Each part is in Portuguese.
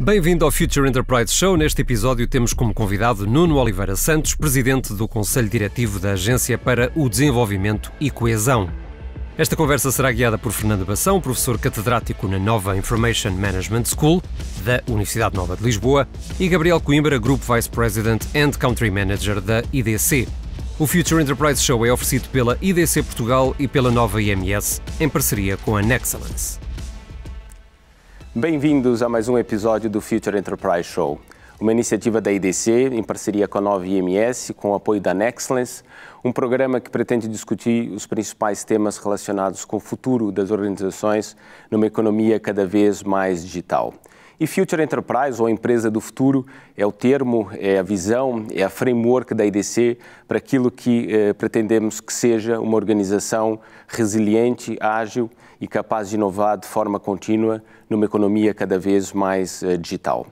Bem-vindo ao Future Enterprise Show. Neste episódio temos como convidado Nuno Oliveira Santos, presidente do Conselho Diretivo da Agência para o Desenvolvimento e Coesão. Esta conversa será guiada por Fernando Bação, professor catedrático na Nova Information Management School da Universidade Nova de Lisboa, e Gabriel Coimbra, Group Vice President and Country Manager da IDC. O Future Enterprise Show é oferecido pela IDC Portugal e pela Nova IMS, em parceria com a Nexcellence. Bem-vindos a mais um episódio do Future Enterprise Show, uma iniciativa da IDC em parceria com a Nova IMS, com o apoio da Nexcellence, um programa que pretende discutir os principais temas relacionados com o futuro das organizações numa economia cada vez mais digital. E Future Enterprise, ou empresa do futuro, é o termo, é a visão, é a framework da IDC para aquilo que pretendemos que seja uma organização resiliente, ágil e capaz de inovar de forma contínua numa economia cada vez mais digital.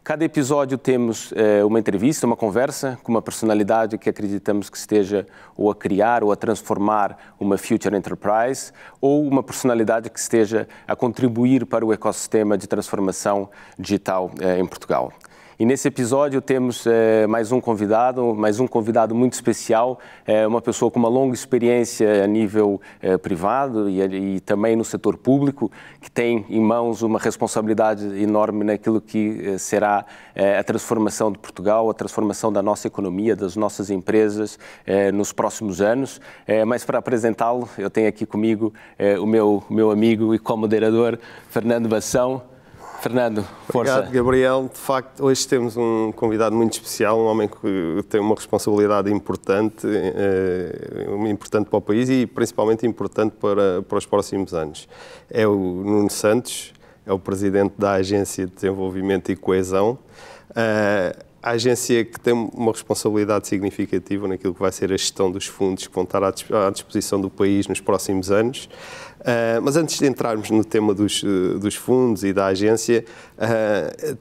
Cada episódio temos uma entrevista, uma conversa com uma personalidade que acreditamos que esteja ou a criar ou a transformar uma Future Enterprise, ou uma personalidade que esteja a contribuir para o ecossistema de transformação digital em Portugal. E nesse episódio temos mais um convidado muito especial, uma pessoa com uma longa experiência a nível privado e também no setor público, que tem em mãos uma responsabilidade enorme naquilo que será a transformação de Portugal, a transformação da nossa economia, das nossas empresas nos próximos anos. Mas para apresentá-lo, eu tenho aqui comigo o meu amigo e co-moderador, Fernando Bação. Fernando, força. Obrigado, Gabriel. De facto, hoje temos um convidado muito especial, um homem que tem uma responsabilidade importante para o país e principalmente importante para os próximos anos. É o Nuno Santos, é o presidente da Agência de Desenvolvimento e Coesão. A agência que tem uma responsabilidade significativa naquilo que vai ser a gestão dos fundos que vão estar à disposição do país nos próximos anos. Mas antes de entrarmos no tema dos fundos e da agência,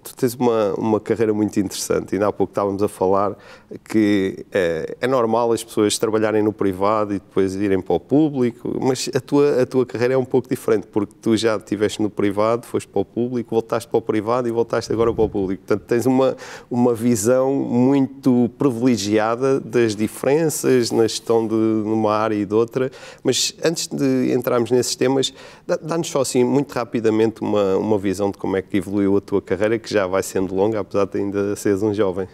tu tens uma carreira muito interessante. Ainda há pouco estávamos a falar que é normal as pessoas trabalharem no privado e depois irem para o público, mas a tua carreira é um pouco diferente, porque tu já estiveste no privado, foste para o público, voltaste para o privado e voltaste agora para o público. Portanto, tens uma visão muito privilegiada das diferenças na gestão de uma área e de outra. Mas antes de entrarmos nesses temas, dá-nos só assim, muito rapidamente, uma visão de como é que evoluiu a tua carreira, que já vai sendo longa, apesar de ainda seres um jovem.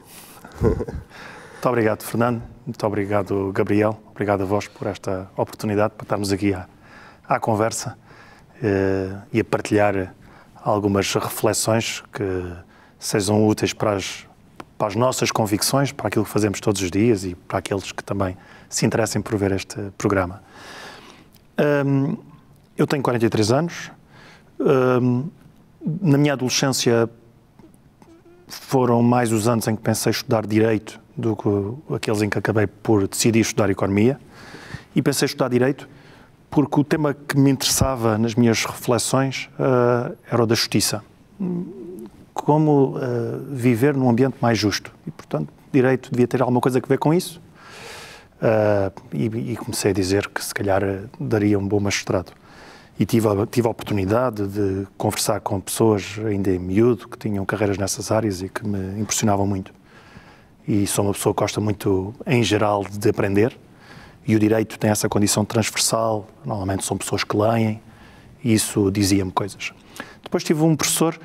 Muito obrigado, Fernando. Muito obrigado, Gabriel. Obrigado a vós por esta oportunidade para estarmos aqui à conversa e a partilhar algumas reflexões que sejam úteis para as nossas convicções, para aquilo que fazemos todos os dias e para aqueles que também se interessem por ver este programa. Eu tenho 43 anos. Na minha adolescência foram mais os anos em que pensei estudar Direito do que aqueles em que acabei por decidir estudar Economia. E pensei estudar Direito porque o tema que me interessava nas minhas reflexões era o da justiça. Como viver num ambiente mais justo. E, portanto, Direito devia ter alguma coisa a ver com isso. E comecei a dizer que, se calhar, daria um bom magistrado. E tive a oportunidade de conversar com pessoas ainda em miúdo, que tinham carreiras nessas áreas e que me impressionavam muito. E sou uma pessoa que gosta muito, em geral, de aprender. E o Direito tem essa condição transversal. Normalmente são pessoas que leem. E isso dizia-me coisas. Depois tive um professor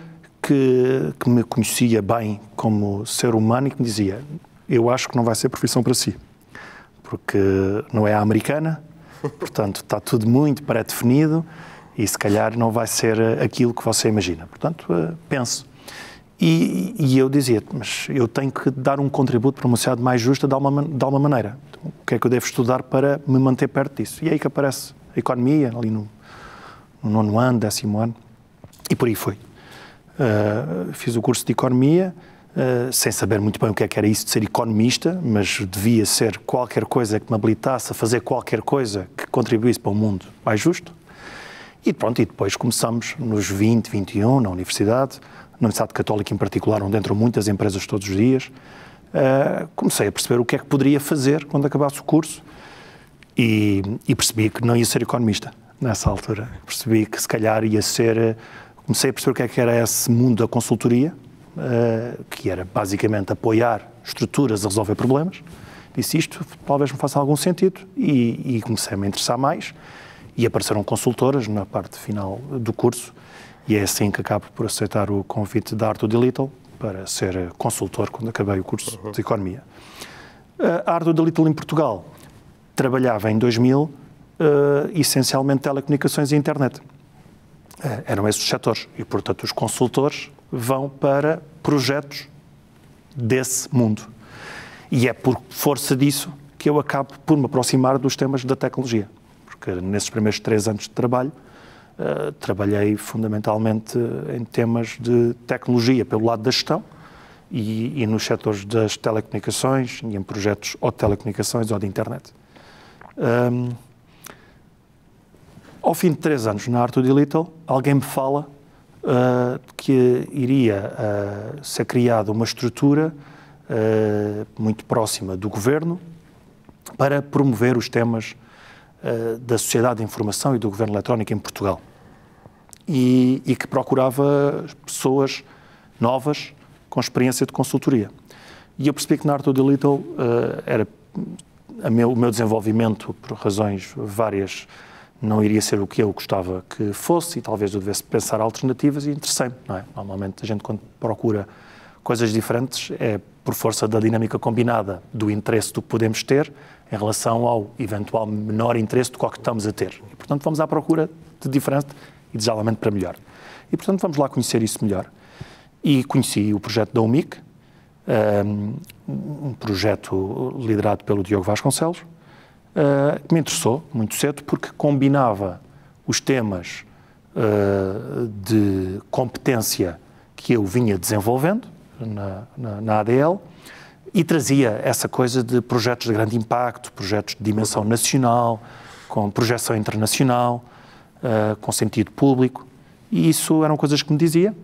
que me conhecia bem como ser humano e que me dizia: eu acho que não vai ser profissão para si, porque não é a americana, portanto está tudo muito pré-definido e se calhar não vai ser aquilo que você imagina. Portanto, pense. E eu dizia: mas eu tenho que dar um contributo para uma sociedade mais justa de alguma maneira. Então, o que é que eu devo estudar para me manter perto disso? E é aí que aparece a economia, ali no 9º ano, 10º ano, e por aí foi. Fiz o curso de Economia, sem saber muito bem o que era isso de ser economista, mas devia ser qualquer coisa que me habilitasse a fazer qualquer coisa que contribuísse para um mundo mais justo. E pronto, e depois começamos nos 20, 21, na Universidade Católica em particular, onde entram muitas empresas todos os dias. Comecei a perceber o que é que poderia fazer quando acabasse o curso e percebi que não ia ser economista nessa altura. Percebi que se calhar ia ser... Comecei a perceber o que era esse mundo da consultoria, que era basicamente apoiar estruturas a resolver problemas. Disse isto, talvez me faça algum sentido, e comecei a me interessar mais, e apareceram consultoras na parte final do curso, e é assim que acabo por aceitar o convite da Arthur D. Little para ser consultor quando acabei o curso de Economia. A Arthur D. Little em Portugal trabalhava em 2000 essencialmente telecomunicações e internet. Eram esses os setores e, portanto, os consultores vão para projetos desse mundo. E é por força disso que eu acabo por me aproximar dos temas da tecnologia. Porque nesses primeiros 3 anos de trabalho, trabalhei fundamentalmente em temas de tecnologia pelo lado da gestão e nos setores das telecomunicações e em projetos ou de telecomunicações ou de internet. Ao fim de 3 anos na Arthur D. Little, alguém me fala que iria ser criada uma estrutura muito próxima do governo para promover os temas da sociedade de informação e do governo eletrónico em Portugal. E que procurava pessoas novas com experiência de consultoria. E eu percebi que na Arthur D. Little o meu desenvolvimento, por razões várias, não iria ser o que eu gostava que fosse, e talvez eu devesse pensar alternativas, e interessei-me, não é? Normalmente a gente, quando procura coisas diferentes, é por força da dinâmica combinada do interesse do que podemos ter em relação ao eventual menor interesse do que estamos a ter. E, portanto, vamos à procura de diferente e, desejadamente, para melhor. E, portanto, vamos lá conhecer isso melhor. E conheci o projeto da UMIC, um projeto liderado pelo Diogo Vasconcelos, que me interessou muito cedo porque combinava os temas de competência que eu vinha desenvolvendo na ADL e trazia essa coisa de projetos de grande impacto, projetos de dimensão nacional, com projeção internacional, com sentido público, e isso eram coisas que me diziam,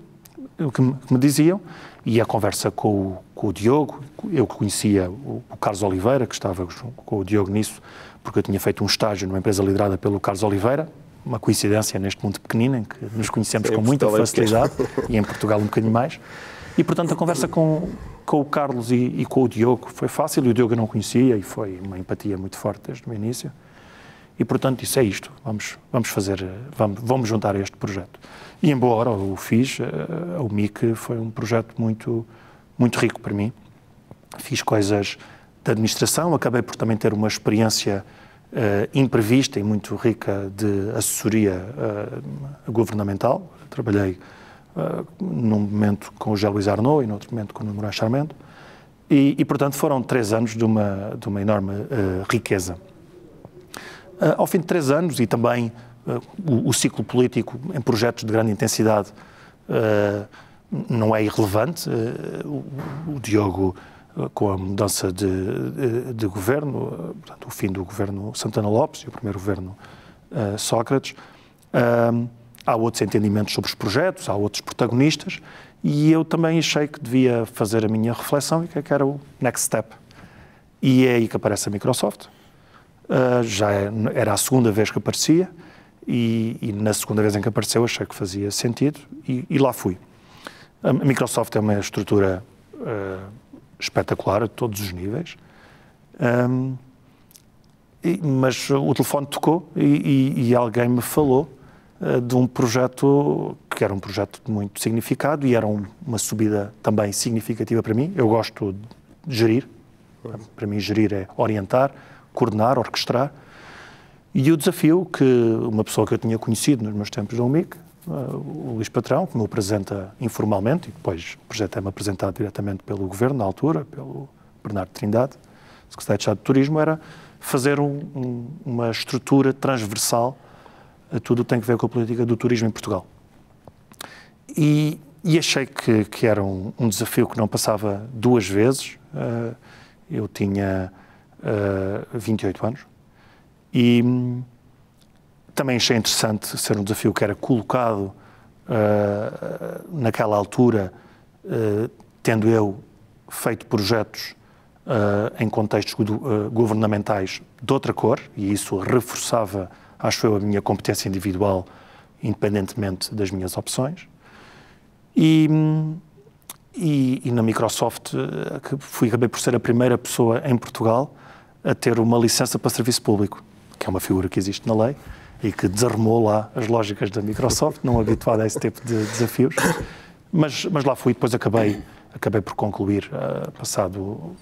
e a conversa com o Diogo, eu conhecia o Carlos Oliveira, que estava com o Diogo nisso, porque eu tinha feito um estágio numa empresa liderada pelo Carlos Oliveira, uma coincidência neste mundo pequenino, em que nos conhecemos com muita facilidade, e em Portugal um bocadinho mais, e portanto a conversa com o Carlos e com o Diogo foi fácil, e o Diogo eu não conhecia, e foi uma empatia muito forte desde o início, e portanto isso é isto, vamos juntar a este projeto. E embora o fiz, a UMIC foi um projeto muito, muito rico para mim. Fiz coisas de administração, acabei por também ter uma experiência imprevista e muito rica de assessoria governamental. Trabalhei num momento com o José Luís Arnaud e no outro momento com o Nuno Moraes Charmento. E, portanto, foram 3 anos de uma enorme riqueza. Ao fim de 3 anos, e também o ciclo político em projetos de grande intensidade não é irrelevante. O Diogo, com a mudança de governo, portanto, o fim do governo Santana Lopes e o primeiro governo Sócrates, há outros entendimentos sobre os projetos, há outros protagonistas, e eu também achei que devia fazer a minha reflexão e que era o next step. E é aí que aparece a Microsoft. Já era a segunda vez que aparecia, e na segunda vez em que apareceu achei que fazia sentido e lá fui. A Microsoft é uma estrutura espetacular a todos os níveis, mas o telefone tocou e alguém me falou de um projeto que era um projeto de muito significado e era uma subida também significativa para mim. Eu gosto de gerir, para mim gerir é orientar, coordenar, orquestrar. E o desafio que uma pessoa que eu tinha conhecido nos meus tempos da UMIC, o Luís Patrão, que me apresenta informalmente, e depois o projeto é-me apresentado diretamente pelo Governo, na altura, pelo Bernardo Trindade, Secretário de Estado de Turismo, era fazer uma estrutura transversal a tudo o que tem a ver com a política do turismo em Portugal. E achei que era um desafio que não passava 2 vezes. Eu tinha 28 anos. E também achei interessante ser um desafio que era colocado naquela altura, tendo eu feito projetos em contextos governamentais de outra cor, e isso reforçava, acho eu, a minha competência individual, independentemente das minhas opções. E e na Microsoft acabei por ser a primeira pessoa em Portugal a ter uma licença para serviço público, que é uma figura que existe na lei e que desarmou lá as lógicas da Microsoft, não habituado a esse tipo de desafios. Mas lá fui, depois acabei por concluir, passado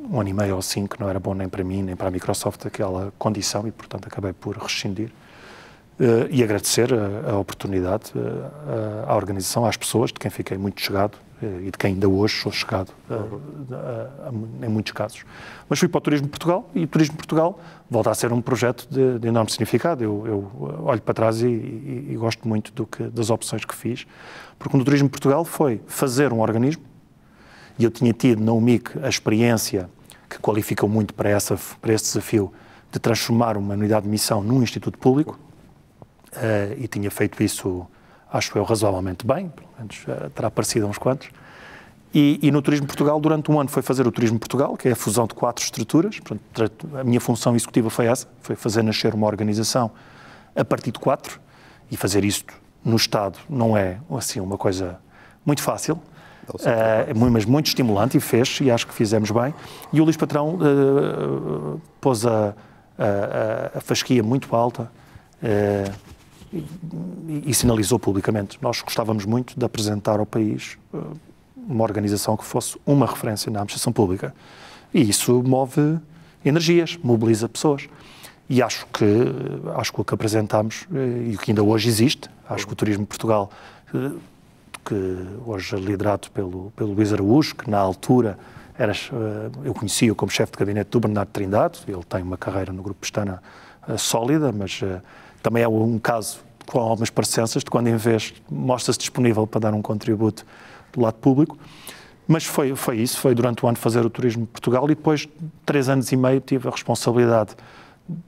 1 ano e meio ou 5, que não era bom nem para mim, nem para a Microsoft, aquela condição, e portanto acabei por rescindir. E agradecer a oportunidade à organização, às pessoas, de quem fiquei muito chegado e de quem ainda hoje sou chegado em muitos casos. Mas fui para o Turismo de Portugal e o Turismo de Portugal volta a ser um projeto de enorme significado. Eu olho para trás e gosto muito das opções que fiz, porque no Turismo de Portugal foi fazer um organismo, e eu tinha tido na UMIC a experiência que qualificou muito para esse desafio de transformar uma unidade de missão num instituto público, e tinha feito isso, acho eu, razoavelmente bem, pelo menos terá parecido a uns quantos. E no Turismo de Portugal, durante um ano, foi fazer o Turismo de Portugal, que é a fusão de 4 estruturas. Portanto, a minha função executiva foi essa, foi fazer nascer uma organização a partir de 4, e fazer isto no Estado não é, assim, uma coisa muito fácil, mas muito estimulante, e fez, e acho que fizemos bem. E o Luís Patrão pôs a fasquia muito alta, e sinalizou publicamente. Nós gostávamos muito de apresentar ao país uma organização que fosse uma referência na administração pública. E isso move energias, mobiliza pessoas. E acho que o que apresentámos, e o que ainda hoje existe, acho que o Turismo de Portugal, que hoje é liderado pelo Luís Araújo, que na altura eu conhecia-o como chefe de gabinete do Bernardo Trindade. Ele tem uma carreira no Grupo Pestana sólida, mas também é um caso com algumas parecenças de quando, em vez, mostra-se disponível para dar um contributo do lado público. Mas foi isso, foi durante o ano fazer o Turismo de Portugal, e depois, 3 anos e meio, tive a responsabilidade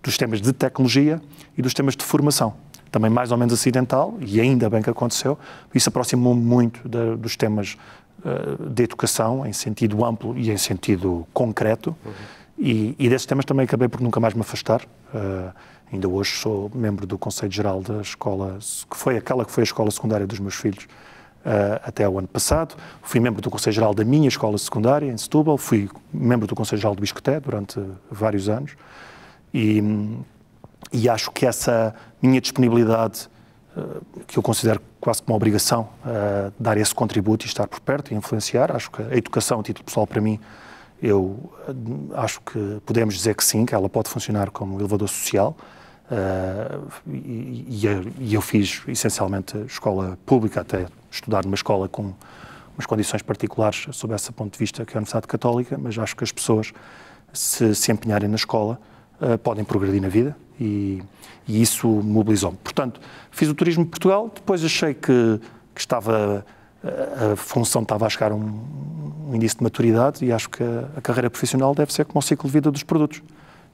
dos temas de tecnologia e dos temas de formação. Também mais ou menos acidental, e ainda bem que aconteceu. Isso aproximou-me muito dos temas de educação, em sentido amplo e em sentido concreto. E desses temas também acabei por nunca mais me afastar. Ainda hoje sou membro do Conselho Geral da escola, que foi a escola secundária dos meus filhos até o ano passado. Fui membro do Conselho Geral da minha escola secundária, em Setúbal. Fui membro do Conselho Geral do Biscoté durante vários anos. E acho que essa minha disponibilidade, que eu considero quase como uma obrigação, dar esse contributo e estar por perto e influenciar, acho que a educação, a título pessoal, para mim, eu acho que podemos dizer que sim, que ela pode funcionar como elevador social. E eu fiz essencialmente escola pública, até estudar numa escola com umas condições particulares sob esse ponto de vista, que é a Universidade Católica, mas acho que as pessoas, se empenharem na escola, podem progredir na vida, e isso mobilizou-me. Portanto, fiz o Turismo de Portugal, depois achei que a função estava a chegar a um início de maturidade, e acho que a carreira profissional deve ser como o ciclo de vida dos produtos.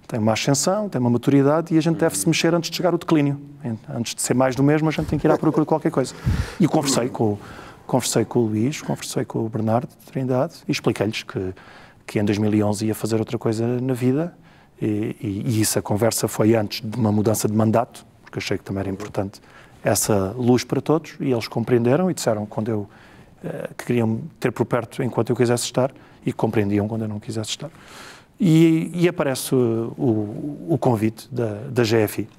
Tem uma ascensão, tem uma maturidade, e a gente deve se mexer antes de chegar ao declínio. Antes de ser mais do mesmo, a gente tem que ir à procura de qualquer coisa. E conversei com o Luís, conversei com o Bernardo Trindade, e expliquei-lhes que em 2011 ia fazer outra coisa na vida, e isso, a conversa foi antes de uma mudança de mandato, porque achei que também era importante essa luz para todos, e eles compreenderam e disseram que queriam ter por perto enquanto eu quisesse estar, e compreendiam quando eu não quisesse estar. E aparece o convite da GFI,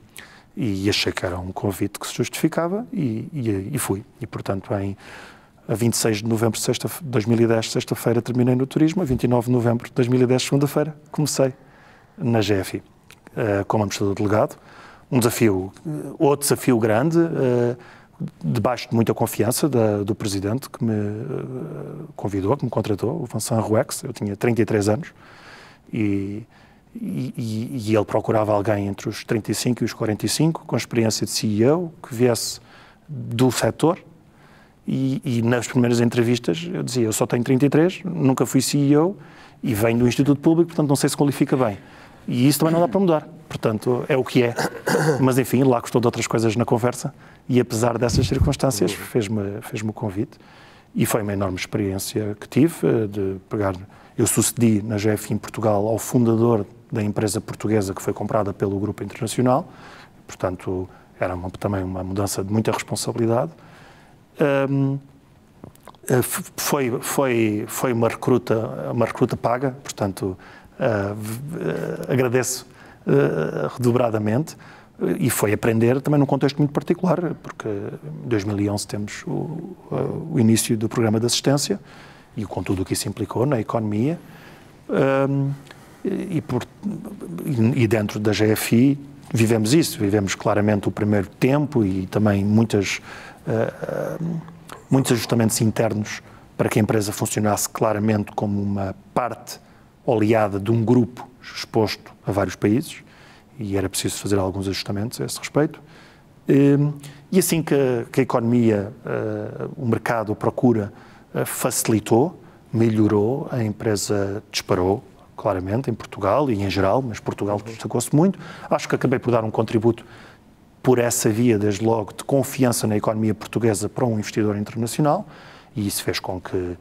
e achei que era um convite que se justificava, e fui. E, portanto, a 26 de novembro de 2010, sexta-feira, terminei no Turismo. A 29 de novembro de 2010, segunda-feira, comecei na GFI, como administrador delegado. Outro desafio grande, debaixo de muita confiança do Presidente, que me convidou, que me contratou, o Vincent Rouex. Eu tinha 33 anos, e ele procurava alguém entre os 35 e os 45, com experiência de CEO, que viesse do setor. E nas primeiras entrevistas eu dizia: eu só tenho 33, nunca fui CEO e venho do Instituto Público, portanto não sei se qualifica bem. E isso também não dá para mudar, portanto é o que é. Mas enfim, lá gostou de outras coisas na conversa, e apesar dessas circunstâncias fez-me o convite, e foi uma enorme experiência que tive de pegar. Eu sucedi na GFI em Portugal ao fundador da empresa portuguesa que foi comprada pelo Grupo Internacional, portanto era também uma mudança de muita responsabilidade. Foi uma recruta paga, portanto, agradeço redobradamente, e foi aprender também num contexto muito particular, porque em 2011 temos o início do programa de assistência e com tudo o que isso implicou na economia, e dentro da GFI vivemos isso, vivemos claramente o primeiro tempo e também muitos ajustamentos internos para que a empresa funcionasse claramente como uma parte oleada de um grupo exposto a vários países, e era preciso fazer alguns ajustamentos a esse respeito. E assim que a economia, o mercado, a procura facilitou, melhorou, a empresa disparou, claramente, em Portugal e em geral, mas Portugal destacou-se muito. Acho que acabei por dar um contributo por essa via, desde logo, de confiança na economia portuguesa para um investidor internacional, e isso fez com que,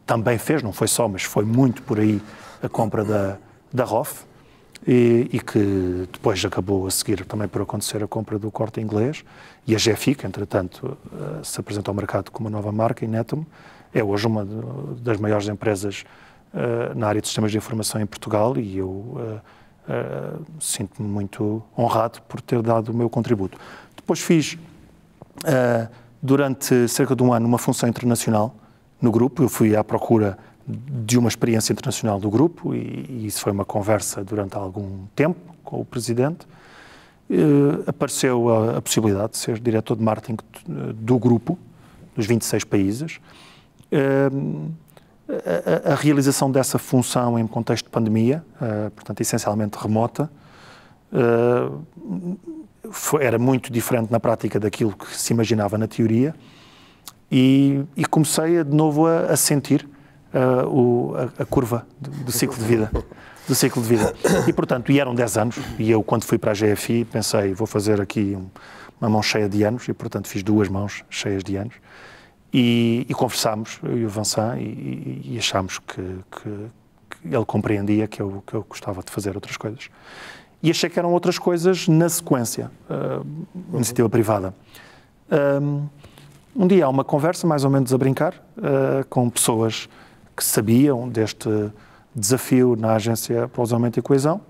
também fez, não foi só, mas foi muito por aí, a compra da ROF, e que depois acabou a seguir também por acontecer a compra do Corte Inglês, e a GFI, que entretanto se apresenta ao mercado como uma nova marca, Inetum, é hoje uma das maiores empresas na área de sistemas de informação em Portugal, e eu sinto-me muito honrado por ter dado o meu contributo. Depois fiz, durante cerca de um ano, uma função internacional no grupo. Eu fui à procura de uma experiência internacional do grupo, e isso foi uma conversa durante algum tempo com o presidente. Apareceu a possibilidade de ser diretor de marketing do grupo, dos 26 países. A realização dessa função em contexto de pandemia, portanto, essencialmente remota, era muito diferente na prática daquilo que se imaginava na teoria, e comecei de novo a sentir a curva do ciclo de vida. E, portanto, eram 10 anos, e eu, quando fui para a GFI, pensei, vou fazer aqui uma mão cheia de anos, e, portanto, fiz 2 mãos cheias de anos. E conversámos, eu e o Vincent, e achámos que ele compreendia que eu gostava de fazer outras coisas. E achei que eram outras coisas na sequência, iniciativa privada. Um dia há uma conversa, mais ou menos a brincar, com pessoas que sabiam deste desafio na Agência para o Desenvolvimento e Coesão,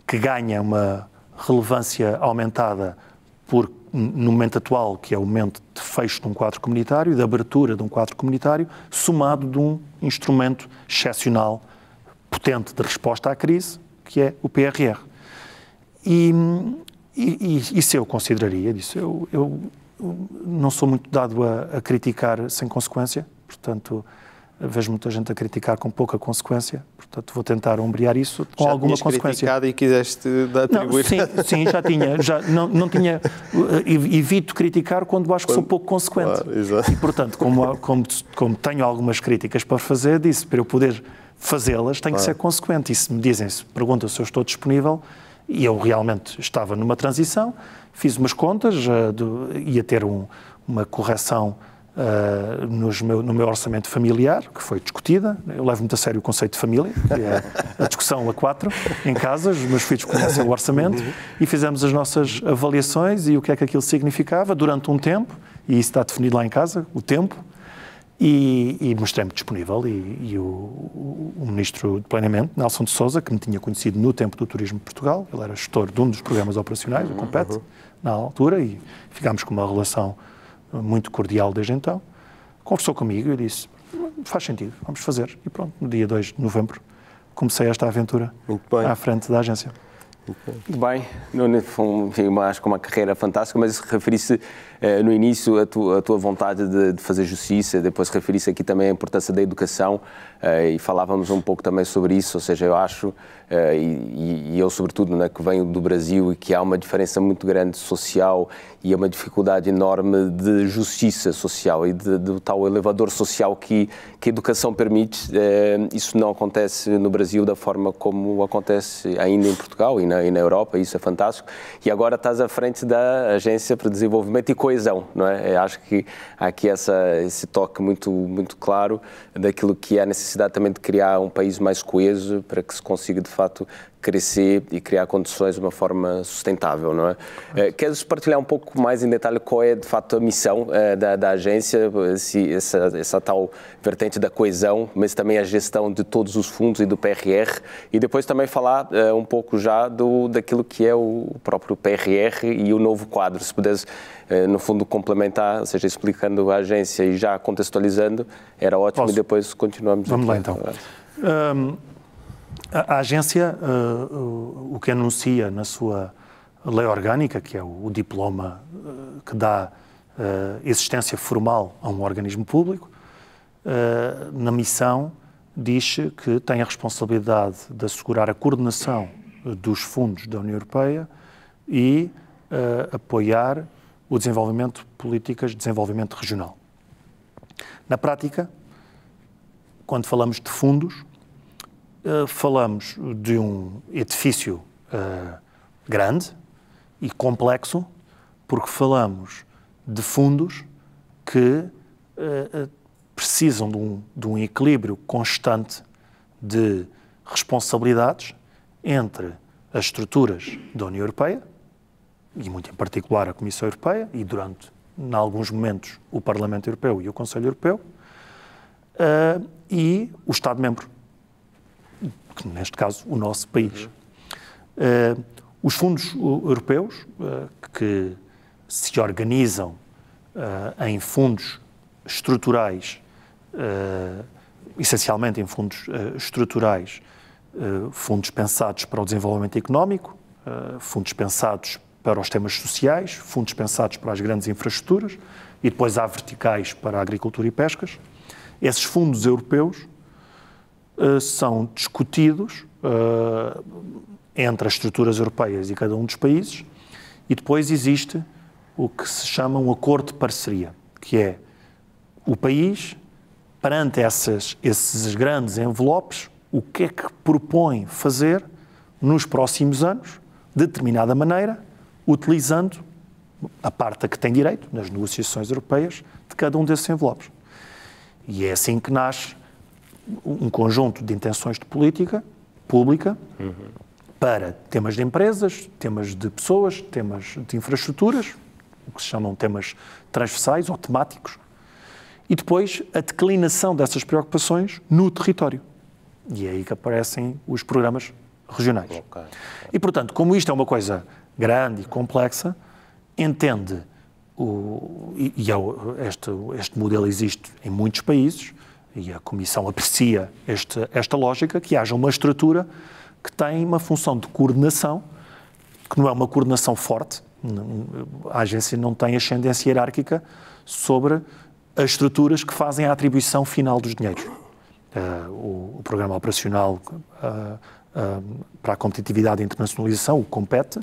que ganha uma relevância aumentada no momento atual, que é o momento de fecho de um quadro comunitário, de abertura de um quadro comunitário, somado de um instrumento excepcional, potente de resposta à crise, que é o PRR. E isso eu consideraria, eu não sou muito dado a criticar sem consequência, portanto, vejo muita gente a criticar com pouca consequência, portanto, vou tentar ombrear isso com alguma consequência. Já tinhas criticado e quiseste atribuir... Sim, já tinha. Não tinha... Evito criticar quando acho que sou pouco consequente. Claro, exato. E, portanto, como tenho algumas críticas para fazer, disse, para eu poder fazê-las, tenho que ser consequente. E se me dizem, se perguntam se eu estou disponível, e eu realmente estava numa transição, fiz umas contas, ia ter uma correção no meu orçamento familiar, que foi discutida. Eu levo muito a sério o conceito de família, que é a discussão a 4 em casa. Os meus filhos conhecem o orçamento, e fizemos as nossas avaliações e o que é que aquilo significava durante um tempo, e isso está definido lá em casa, o tempo, e mostrei-me disponível, e o Ministro de Planeamento, Nelson de Sousa, que me tinha conhecido no tempo do Turismo de Portugal, ele era gestor de um dos programas operacionais, o Compete, na altura, e ficámos com uma relação muito cordial desde então. Conversou comigo e disse, faz sentido, vamos fazer. E pronto, no dia 2 de novembro comecei esta aventura à frente da agência. Muito bem, acho que uma carreira fantástica, mas referisse no início a tua vontade de fazer justiça, depois referisse aqui também a importância da educação, e falávamos um pouco também sobre isso, ou seja, eu acho, e eu sobretudo, né, que venho do Brasil, e que há uma diferença muito grande social e uma dificuldade enorme de justiça social e do tal elevador social que a educação permite. Isso não acontece no Brasil da forma como acontece ainda em Portugal e na Europa, isso é fantástico. E agora estás à frente da Agência para Desenvolvimento e Coesão, não é? Eu acho que há aqui esse toque muito, muito claro daquilo que é a necessidade também de criar um país mais coeso, para que se consiga, de facto, crescer e criar condições de uma forma sustentável, não é? Queres partilhar um pouco mais em detalhe qual é, de fato, a missão da agência, essa tal vertente da coesão, mas também a gestão de todos os fundos e do PRR, e depois também falar um pouco já daquilo que é o próprio PRR e o novo quadro, se puderes, no fundo, complementar, ou seja, explicando a agência e já contextualizando, era ótimo. Posso? E depois continuamos. Vamos lá, então. A agência, o que anuncia na sua lei orgânica, que é o diploma que dá existência formal a um organismo público, na missão diz que tem a responsabilidade de assegurar a coordenação dos fundos da União Europeia e apoiar o desenvolvimento de políticas de desenvolvimento regional. Na prática, quando falamos de fundos, falamos de um edifício grande e complexo, porque falamos de fundos que precisam de um equilíbrio constante de responsabilidades entre as estruturas da União Europeia, e muito em particular a Comissão Europeia, e em alguns momentos, o Parlamento Europeu e o Conselho Europeu, e o Estado-membro, que neste caso o nosso país. Os fundos europeus, que se organizam em fundos estruturais, essencialmente em fundos estruturais, fundos pensados para o desenvolvimento económico, fundos pensados para os temas sociais, fundos pensados para as grandes infraestruturas, e depois há verticais para a agricultura e pescas. Esses fundos europeus são discutidos entre as estruturas europeias e cada um dos países, e depois existe o que se chama um acordo de parceria, que é o país, perante esses grandes envelopes, o que é que propõe fazer nos próximos anos, de determinada maneira, utilizando a parte a que tem direito, nas negociações europeias, de cada um desses envelopes. E é assim que nasce um conjunto de intenções de política pública para temas de empresas, temas de pessoas, temas de infraestruturas, o que se chamam temas transversais ou temáticos, e depois a declinação dessas preocupações no território. E é aí que aparecem os programas regionais. Okay. E, portanto, como isto é uma coisa grande e complexa, entende, este modelo existe em muitos países, e a Comissão aprecia esta lógica, que haja uma estrutura que tem uma função de coordenação, que não é uma coordenação forte. A agência não tem ascendência hierárquica sobre as estruturas que fazem a atribuição final dos dinheiros. O Programa Operacional para a Competitividade e Internacionalização, o COMPET,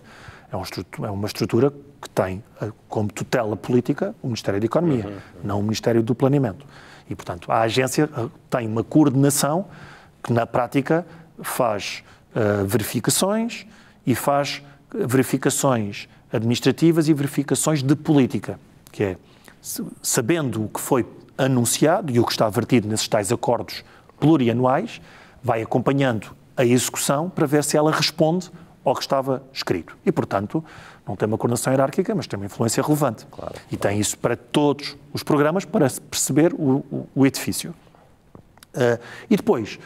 é uma estrutura que tem como tutela política o Ministério da Economia, não o Ministério do Planeamento. E, portanto, a agência tem uma coordenação que, na prática, faz verificações e faz verificações administrativas e verificações de política, que é, sabendo o que foi anunciado e o que está vertido nesses tais acordos plurianuais, vai acompanhando a execução para ver se ela responde ao que estava escrito. E, portanto, não tem uma coordenação hierárquica, mas tem uma influência relevante. Claro. E tem isso para todos os programas, para perceber o edifício. E depois,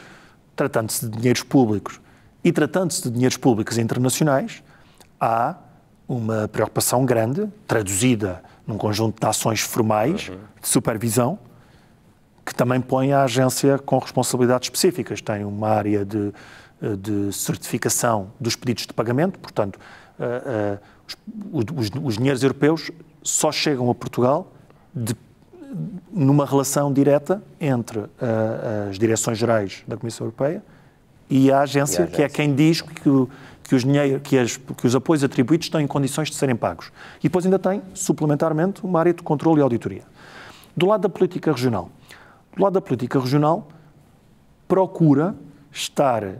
tratando-se de dinheiros públicos e tratando-se de dinheiros públicos internacionais, há uma preocupação grande, traduzida num conjunto de ações formais de supervisão, que também põe a agência com responsabilidades específicas. Tem uma área de certificação dos pedidos de pagamento, portanto, os dinheiros europeus só chegam a Portugal numa relação direta entre as direções-gerais da Comissão Europeia e a agência, que é quem diz que os apoios atribuídos estão em condições de serem pagos. E depois ainda tem, suplementarmente, uma área de controle e auditoria. Do lado da política regional,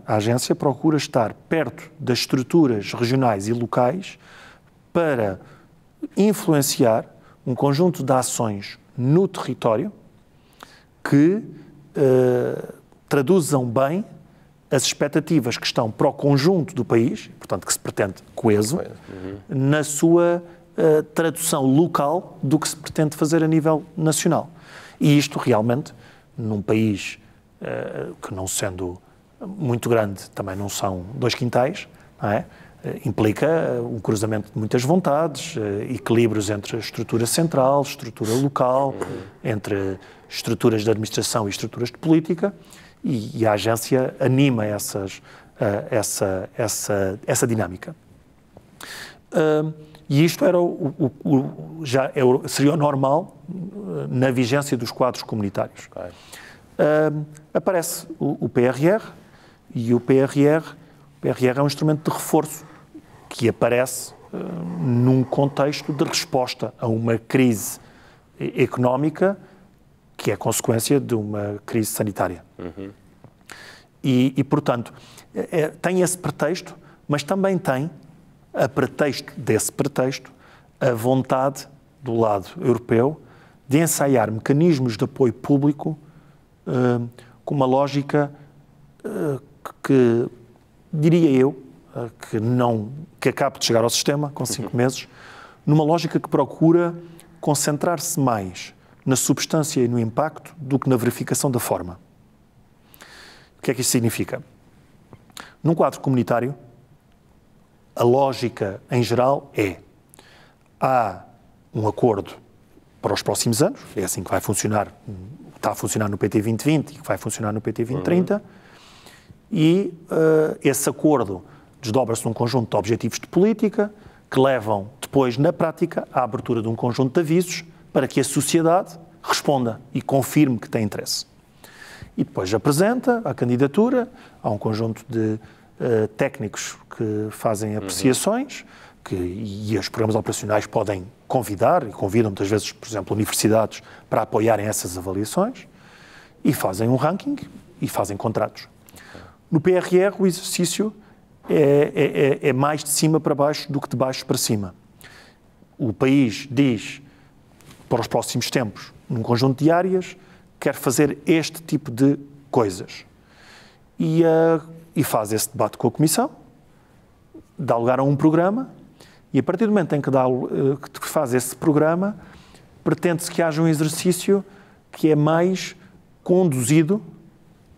a agência procura estar perto das estruturas regionais e locais para influenciar um conjunto de ações no território que traduzam bem as expectativas que estão para o conjunto do país, portanto que se pretende coeso, na sua tradução local do que se pretende fazer a nível nacional. E isto realmente, num país que não sendo muito grande, também não são 2 quintais, não é? Implica um cruzamento de muitas vontades, equilíbrios entre a estrutura central, estrutura local, entre estruturas de administração e estruturas de política, e a agência anima essa dinâmica. E isto era seria o normal na vigência dos quadros comunitários. Aparece o PRR, e o PRR é um instrumento de reforço que aparece num contexto de resposta a uma crise económica que é consequência de uma crise sanitária. E portanto, tem esse pretexto, mas também tem, a pretexto desse pretexto, a vontade do lado europeu de ensaiar mecanismos de apoio público com uma lógica que, diria eu, que acaba de chegar ao sistema, com 5 meses, numa lógica que procura concentrar-se mais na substância e no impacto do que na verificação da forma. O que é que isto significa? Num quadro comunitário, a lógica, em geral, há um acordo para os próximos anos, é assim que vai funcionar, está a funcionar no PT 2020 e que vai funcionar no PT 2030, e esse acordo desdobra-se num conjunto de objetivos de política que levam depois, na prática, à abertura de um conjunto de avisos para que a sociedade responda e confirme que tem interesse. E depois apresenta a candidatura a um conjunto de técnicos que fazem apreciações, e os programas operacionais podem convidar, e convidam muitas vezes, por exemplo, universidades para apoiarem essas avaliações, e fazem um ranking e fazem contratos. No PRR, o exercício é mais de cima para baixo do que de baixo para cima. O país diz, para os próximos tempos, num conjunto de áreas, quer fazer este tipo de coisas. E faz esse debate com a Comissão, dá lugar a um programa, e a partir do momento em que faz esse programa, pretende-se que haja um exercício que é mais conduzido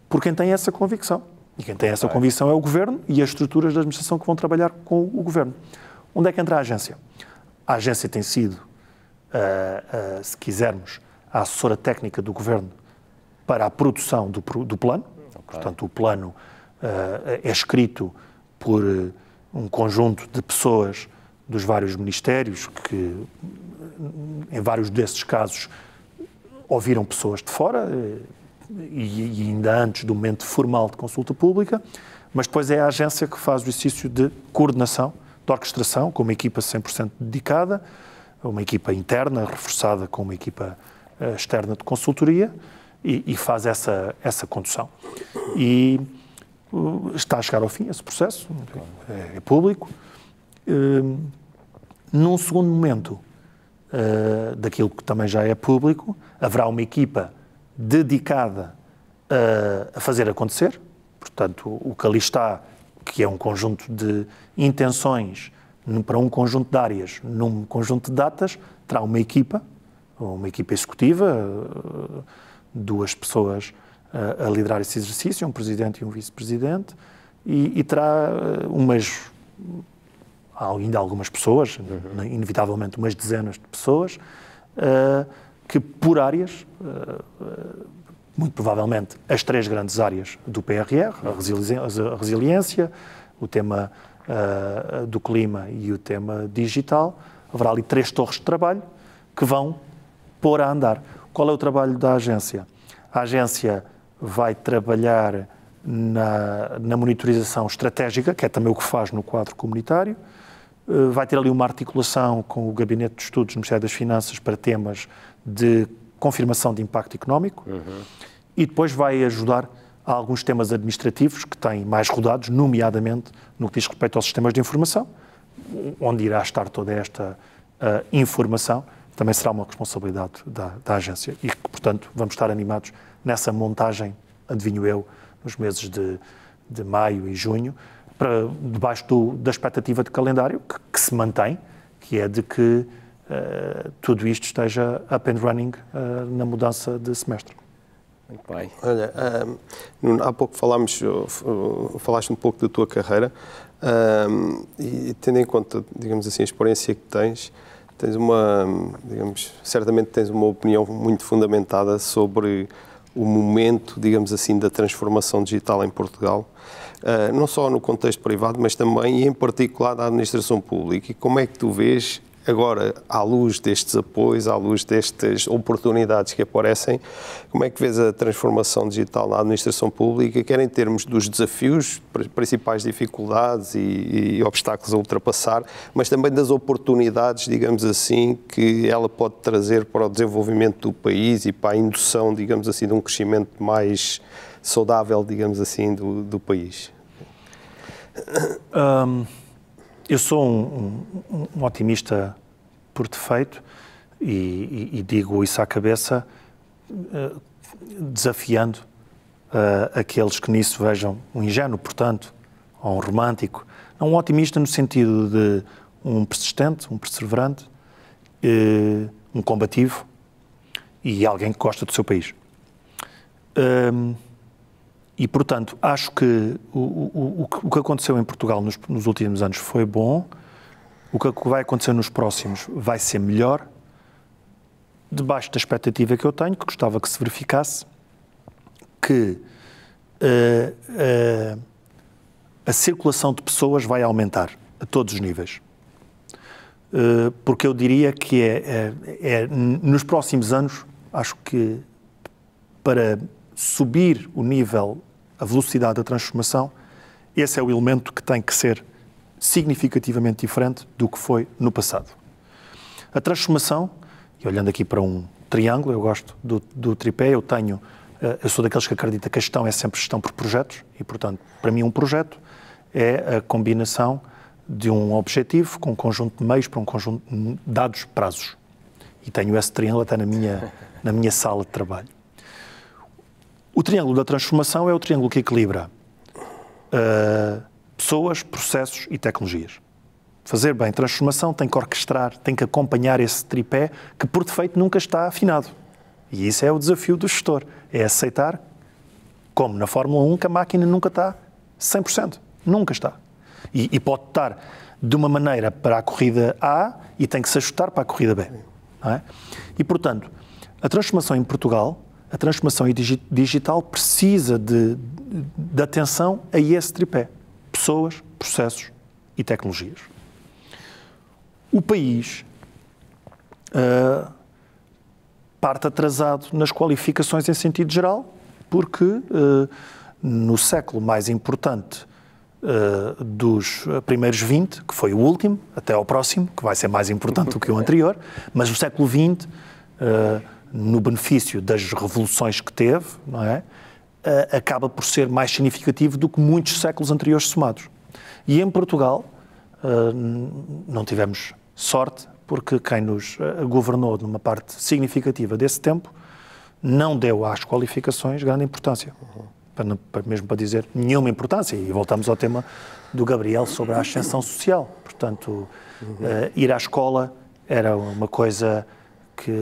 por quem tem essa convicção. E quem tem essa convicção é o Governo e as estruturas da administração que vão trabalhar com o Governo. Onde é que entra a agência? A agência tem sido, se quisermos, a assessora técnica do Governo para a produção do plano. Portanto, o plano é escrito por um conjunto de pessoas dos vários ministérios que, em vários desses casos, ouviram pessoas de fora, e ainda antes do momento formal de consulta pública, mas depois é a agência que faz o exercício de coordenação, de orquestração, com uma equipa 100% dedicada, uma equipa interna, reforçada com uma equipa externa de consultoria, e faz essa condução. E está a chegar ao fim esse processo, é público. Num segundo momento, daquilo que também já é público, haverá uma equipa dedicada a fazer acontecer. Portanto, o que ali está, que é um conjunto de intenções para um conjunto de áreas, num conjunto de datas, terá uma equipa executiva, 2 pessoas a liderar esse exercício, um presidente e um vice-presidente, e terá ainda algumas pessoas, inevitavelmente umas dezenas de pessoas, que por áreas, muito provavelmente as 3 grandes áreas do PRR, a resiliência, o tema do clima e o tema digital, haverá ali 3 torres de trabalho que vão pôr a andar. Qual é o trabalho da agência? A agência vai trabalhar na monitorização estratégica, que é também o que faz no quadro comunitário, vai ter ali uma articulação com o Gabinete de Estudos do Ministério das Finanças para temas de confirmação de impacto económico, e depois vai ajudar a alguns temas administrativos que têm mais rodados, nomeadamente no que diz respeito aos sistemas de informação, onde irá estar toda esta informação, também será uma responsabilidade da agência, e que, portanto, vamos estar animados nessa montagem, adivinho eu, nos meses de de maio e junho, debaixo da expectativa de calendário que se mantém, que é de que tudo isto esteja up and running na mudança de semestre. Muito bem. Olha, há pouco falaste um pouco da tua carreira e tendo em conta, digamos assim, a experiência que tens certamente tens uma opinião muito fundamentada sobre o momento, digamos assim, da transformação digital em Portugal, não só no contexto privado, mas também e em particular da administração pública. E como é que tu vês agora, à luz destes apoios, à luz destas oportunidades que aparecem, como é que vês a transformação digital na administração pública, quer em termos dos desafios, principais dificuldades e obstáculos a ultrapassar, mas também das oportunidades, digamos assim, que ela pode trazer para o desenvolvimento do país e para a indução, digamos assim, de um crescimento mais saudável, digamos assim, do país? Eu sou um otimista por defeito e digo isso à cabeça, desafiando aqueles que nisso vejam um ingênuo, portanto, ou um romântico. Um otimista no sentido de um persistente, um perseverante, um combativo e alguém que gosta do seu país. E, portanto, acho que o que aconteceu em Portugal nos últimos anos foi bom. O que vai acontecer nos próximos vai ser melhor, debaixo da expectativa que eu tenho, que gostava que se verificasse, que a circulação de pessoas vai aumentar a todos os níveis. Porque eu diria que nos próximos anos, acho que para subir o nível, a velocidade da transformação, esse é o elemento que tem que ser significativamente diferente do que foi no passado. A transformação, e olhando aqui para um triângulo, eu gosto do tripé, eu sou daqueles que acredita que a gestão é sempre gestão por projetos e, portanto, para mim um projeto é a combinação de um objetivo com um conjunto de meios para um conjunto de dados prazos. E tenho esse triângulo até na minha sala de trabalho. O triângulo da transformação é o triângulo que equilibra pessoas, processos e tecnologias. Fazer bem transformação tem que orquestrar, tem que acompanhar esse tripé que, por defeito, nunca está afinado. E isso é o desafio do gestor, é aceitar, como na Fórmula 1, que a máquina nunca está 100%. Nunca está. E pode estar de uma maneira para a corrida A e tem que se ajustar para a corrida B. Não é? E, portanto, a transformação em Portugal, a transformação digital precisa de atenção a esse tripé. Pessoas, processos e tecnologias. O país parte atrasado nas qualificações em sentido geral, porque no século mais importante dos primeiros 20, que foi o último, até ao próximo, que vai ser mais importante do que o anterior, mas o século XX, no benefício das revoluções que teve, não é? Acaba por ser mais significativo do que muitos séculos anteriores somados. E em Portugal não tivemos sorte, porque quem nos governou numa parte significativa desse tempo não deu às qualificações grande importância. Mesmo para dizer nenhuma importância. E voltamos ao tema do Gabriel sobre a ascensão social. Portanto, ir à escola era uma coisa que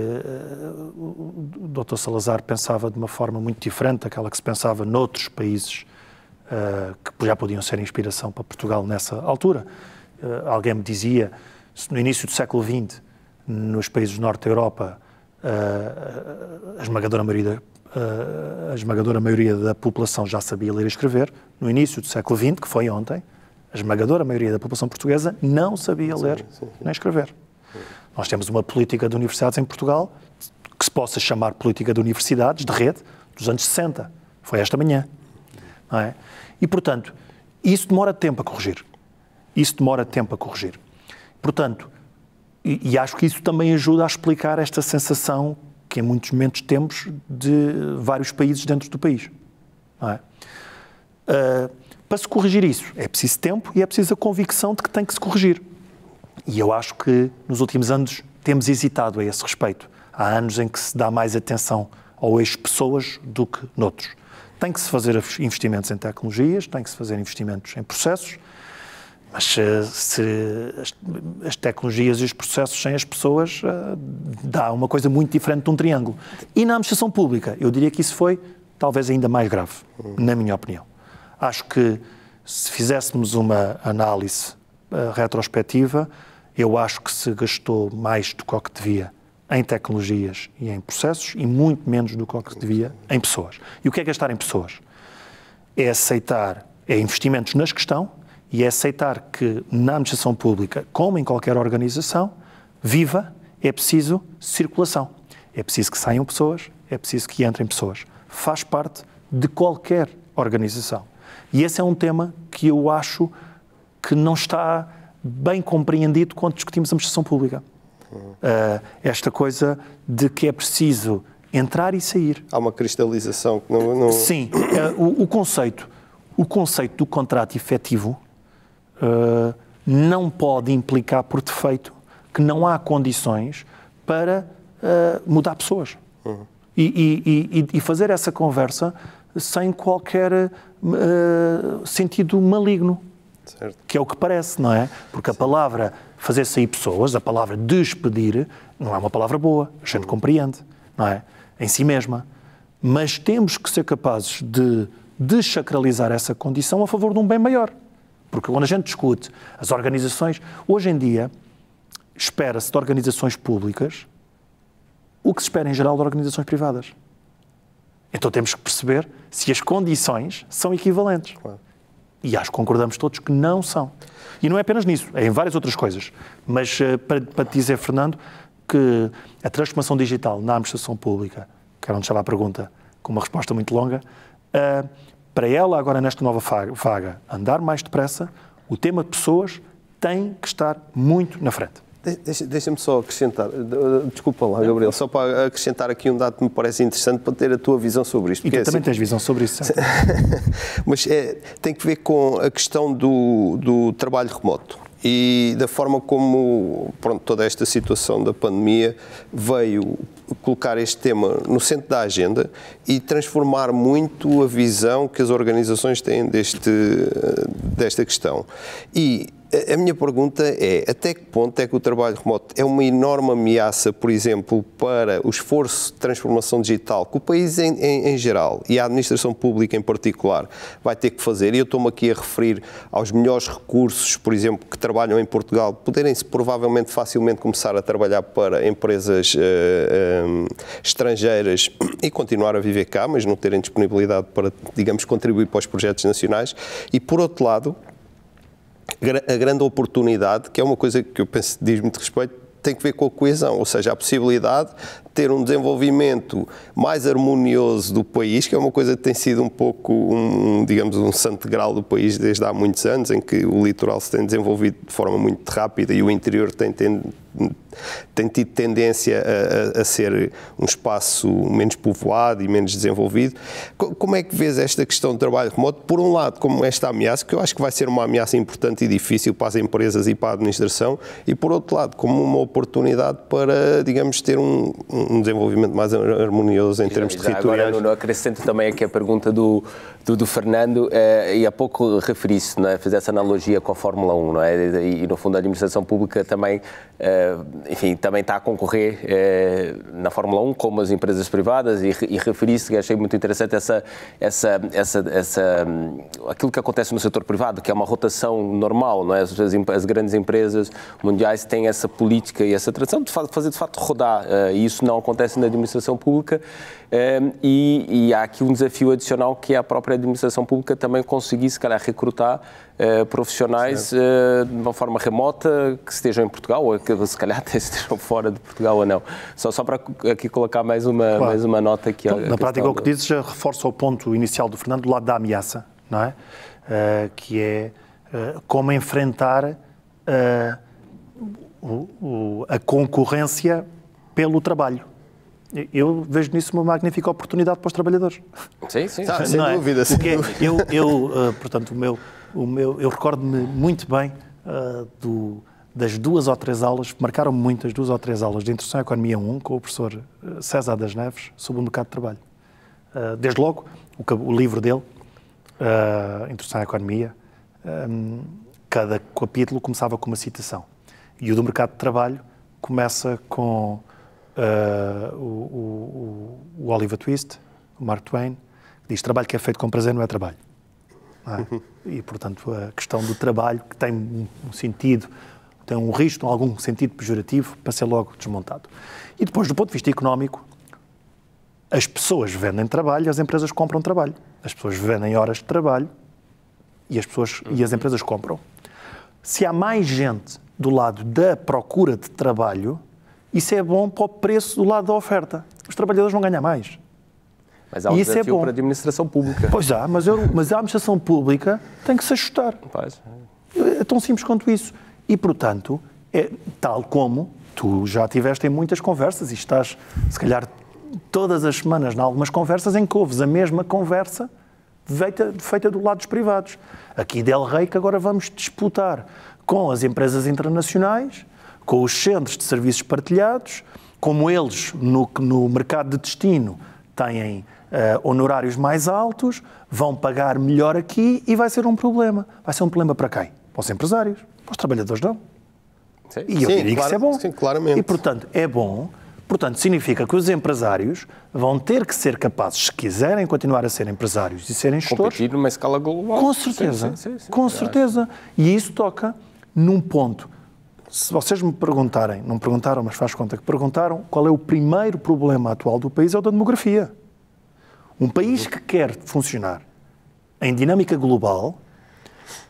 o Dr. Salazar pensava de uma forma muito diferente daquela que se pensava noutros países que já podiam ser inspiração para Portugal nessa altura. Alguém me dizia, no início do século XX, nos países do norte da Europa, a esmagadora maioria da população já sabia ler e escrever. No início do século XX, que foi ontem, a esmagadora maioria da população portuguesa não sabia ler nem escrever. Nós temos uma política de universidades em Portugal que se possa chamar política de universidades, de rede, dos anos 60. Foi esta manhã. Não é? E, portanto, isso demora tempo a corrigir. Portanto, e acho que isso também ajuda a explicar esta sensação que em muitos momentos temos de vários países dentro do país. Não é? Para se corrigir isso, é preciso tempo e é preciso a convicção de que tem que se corrigir. E eu acho que nos últimos anos temos hesitado a esse respeito. Há anos em que se dá mais atenção ao eixo pessoas do que noutros. Tem que se fazer investimentos em tecnologias, tem que se fazer investimentos em processos, mas se as tecnologias e os processos sem as pessoas dá uma coisa muito diferente de um triângulo. E na administração pública, eu diria que isso foi talvez ainda mais grave, na minha opinião. Acho que se fizéssemos uma análise retrospectiva, eu acho que se gastou mais do que o que devia em tecnologias e em processos e muito menos do que o que devia em pessoas. E o que é gastar em pessoas? É aceitar, é investimentos nas que estão e é aceitar que na administração pública, como em qualquer organização, viva, é preciso circulação. É preciso que saiam pessoas, é preciso que entrem pessoas. Faz parte de qualquer organização. E esse é um tema que eu acho que não está bem compreendido quando discutimos a administração pública. Esta coisa de que é preciso entrar e sair. Há uma cristalização que não... Sim, o conceito do contrato efetivo não pode implicar por defeito que não há condições para mudar pessoas. E fazer essa conversa sem qualquer sentido maligno. Certo. Que é o que parece, não é? Porque a palavra fazer sair pessoas, a palavra despedir, não é uma palavra boa, a gente compreende, não é? Em si mesma. Mas temos que ser capazes de desacralizar essa condição a favor de um bem maior. Porque quando a gente discute as organizações, hoje em dia, espera-se de organizações públicas o que se espera em geral de organizações privadas. Então temos que perceber se as condições são equivalentes. Claro. E acho que concordamos todos que não são. E não é apenas nisso, é em várias outras coisas. Mas para te dizer, Fernando, que a transformação digital na administração pública, que era onde estava a pergunta, com uma resposta muito longa, para ela, agora nesta nova vaga, andar mais depressa, o tema de pessoas tem que estar muito na frente. Deixa-me só acrescentar, desculpa lá, Gabriel, só para acrescentar aqui um dado que me parece interessante para ter a tua visão sobre isto. E tu também tens visão sobre isso, certo? Mas tem que ver com a questão do trabalho remoto e da forma como toda esta situação da pandemia veio colocar este tema no centro da agenda e transformar muito a visão que as organizações têm desta questão. E a minha pergunta é, até que ponto é que o trabalho remoto é uma enorme ameaça, por exemplo, para o esforço de transformação digital que o país em geral e a administração pública em particular vai ter que fazer? E eu estou-me aqui a referir aos melhores recursos, por exemplo, que trabalham em Portugal, poderem-se provavelmente facilmente começar a trabalhar para empresas estrangeiras e continuar a viver cá, mas não terem disponibilidade para, digamos, contribuir para os projetos nacionais. E, por outro lado, a grande oportunidade, que é uma coisa que eu penso diz muito respeito, tem que ver com a coesão, ou seja, a possibilidade de ter um desenvolvimento mais harmonioso do país, que é uma coisa que tem sido um pouco, digamos, um santo grau do país desde há muitos anos, em que o litoral se tem desenvolvido de forma muito rápida e o interior tem tido tendência a ser um espaço menos povoado e menos desenvolvido. Como é que vês esta questão do trabalho remoto? Por um lado, como esta ameaça, que eu acho que vai ser uma ameaça importante e difícil para as empresas e para a administração, e por outro lado, como uma oportunidade para, digamos, ter um desenvolvimento mais harmonioso em termos territoriais. Agora, Nuno, acrescento também aqui a pergunta do Fernando, e há pouco referi-se, não é? Fiz essa analogia com a Fórmula 1, não é? E no fundo a administração pública também, enfim, também está a concorrer na Fórmula 1 como as empresas privadas e referi-se, que achei muito interessante aquilo que acontece no setor privado, que é uma rotação normal, não é? As grandes empresas mundiais têm essa política e essa tradição de fazer de facto rodar, e isso não acontece na administração pública, e há aqui um desafio adicional que é a própria administração pública também conseguir, se calhar, recrutar profissionais de uma forma remota, que estejam em Portugal, ou que se calhar até estejam fora de Portugal ou não. Só para aqui colocar mais uma nota aqui. Então, na prática, o que dizes já reforça o ponto inicial do Fernando, do lado da ameaça, não é? Que é como enfrentar a concorrência pelo trabalho. Eu vejo nisso uma magnífica oportunidade para os trabalhadores. Sim, sim. Sem dúvida. Portanto, eu recordo-me muito bem das 2 ou 3 aulas, marcaram-me muito as 2 ou 3 aulas de Introdução à Economia 1 com o professor César das Neves sobre o mercado de trabalho. desde logo, o livro dele, Introdução à Economia, cada capítulo começava com uma citação. E o do mercado de trabalho começa com o Oliver Twist, o Mark Twain, que diz: trabalho que é feito com prazer não é trabalho. Não é? E, portanto, a questão do trabalho, que tem um sentido, tem um risco, algum sentido pejorativo, para ser logo desmontado. E depois, do ponto de vista económico, as pessoas vendem trabalho, as empresas compram trabalho. As pessoas vendem horas de trabalho e as empresas compram. Se há mais gente do lado da procura de trabalho, isso é bom para o preço do lado da oferta. Os trabalhadores vão ganhar mais. Mas há um desafio para a administração pública. Pois há, mas a administração pública tem que se ajustar. Pois. É tão simples quanto isso. E, portanto, é tal como tu já tiveste em muitas conversas e estás, se calhar, todas as semanas em algumas conversas em que ouves a mesma conversa feita do lado dos privados. Aqui Del Rey, que agora vamos disputar com as empresas internacionais, com os centros de serviços partilhados, como eles, no mercado de destino, têm honorários mais altos, vão pagar melhor aqui e vai ser um problema. Vai ser um problema para quem? Para os empresários. Para os trabalhadores não. Sim. E eu diria que isso é bom. Sim, claramente. E, portanto, é bom. Portanto, significa que os empresários vão ter que ser capazes, se quiserem continuar a ser empresários e serem gestores... Competir numa escala global. Com certeza. Sim. Com certeza. E isso toca num ponto. Se vocês me perguntarem, não perguntaram, mas faz conta que perguntaram, qual é o primeiro problema atual do país, é o da demografia. Um país que quer funcionar em dinâmica global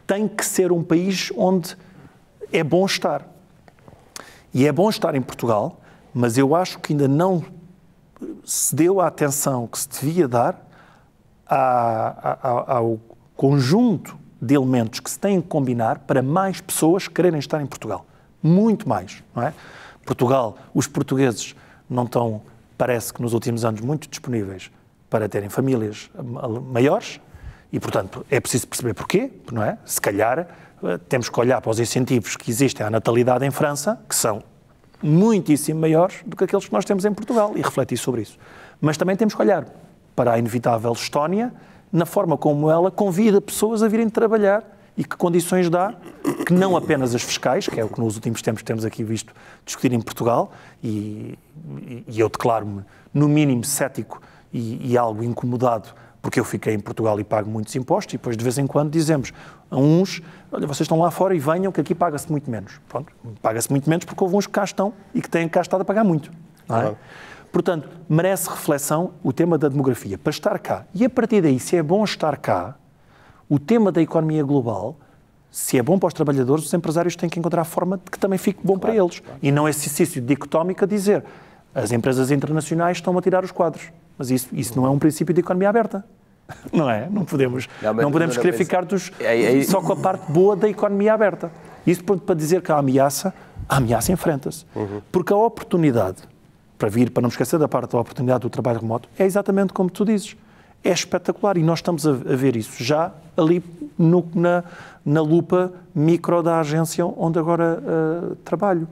tem que ser um país onde é bom estar. E é bom estar em Portugal, mas eu acho que ainda não se deu a atenção que se devia dar ao conjunto de elementos que se têm que combinar para mais pessoas quererem estar em Portugal. Muito mais, não é? Portugal, os portugueses não estão, parece que nos últimos anos, muito disponíveis para terem famílias maiores e, portanto, é preciso perceber porquê, não é? Se calhar temos que olhar para os incentivos que existem à natalidade em França, que são muitíssimo maiores do que aqueles que nós temos em Portugal, e refletir sobre isso. Mas também temos que olhar para a inevitável Estónia, na forma como ela convida pessoas a virem trabalhar e que condições dá, que não apenas as fiscais, que é o que nos últimos tempos temos aqui visto discutir em Portugal, e eu declaro-me, no mínimo, cético e algo incomodado, porque eu fiquei em Portugal e pago muitos impostos, e depois de vez em quando dizemos a uns: olha, vocês estão lá fora e venham, que aqui paga-se muito menos. Pronto, paga-se muito menos porque houve uns que cá estão e que têm cá estado a pagar muito. Não é? Claro. Portanto, merece reflexão o tema da demografia, para estar cá. E a partir daí, se é bom estar cá, o tema da economia global, se é bom para os trabalhadores, os empresários têm que encontrar a forma de que também fique bom para eles. Claro. E não esse exercício dicotómico a dizer: as empresas internacionais estão a tirar os quadros. Mas isso não é um princípio de economia aberta. Não é? Não podemos querer ficar só com a parte boa da economia aberta. Isso para dizer que a ameaça enfrenta-se. Porque a oportunidade, para não me esquecer da parte da oportunidade do trabalho remoto, é exatamente como tu dizes. É espetacular e nós estamos a ver isso já ali na lupa micro da agência onde agora trabalho.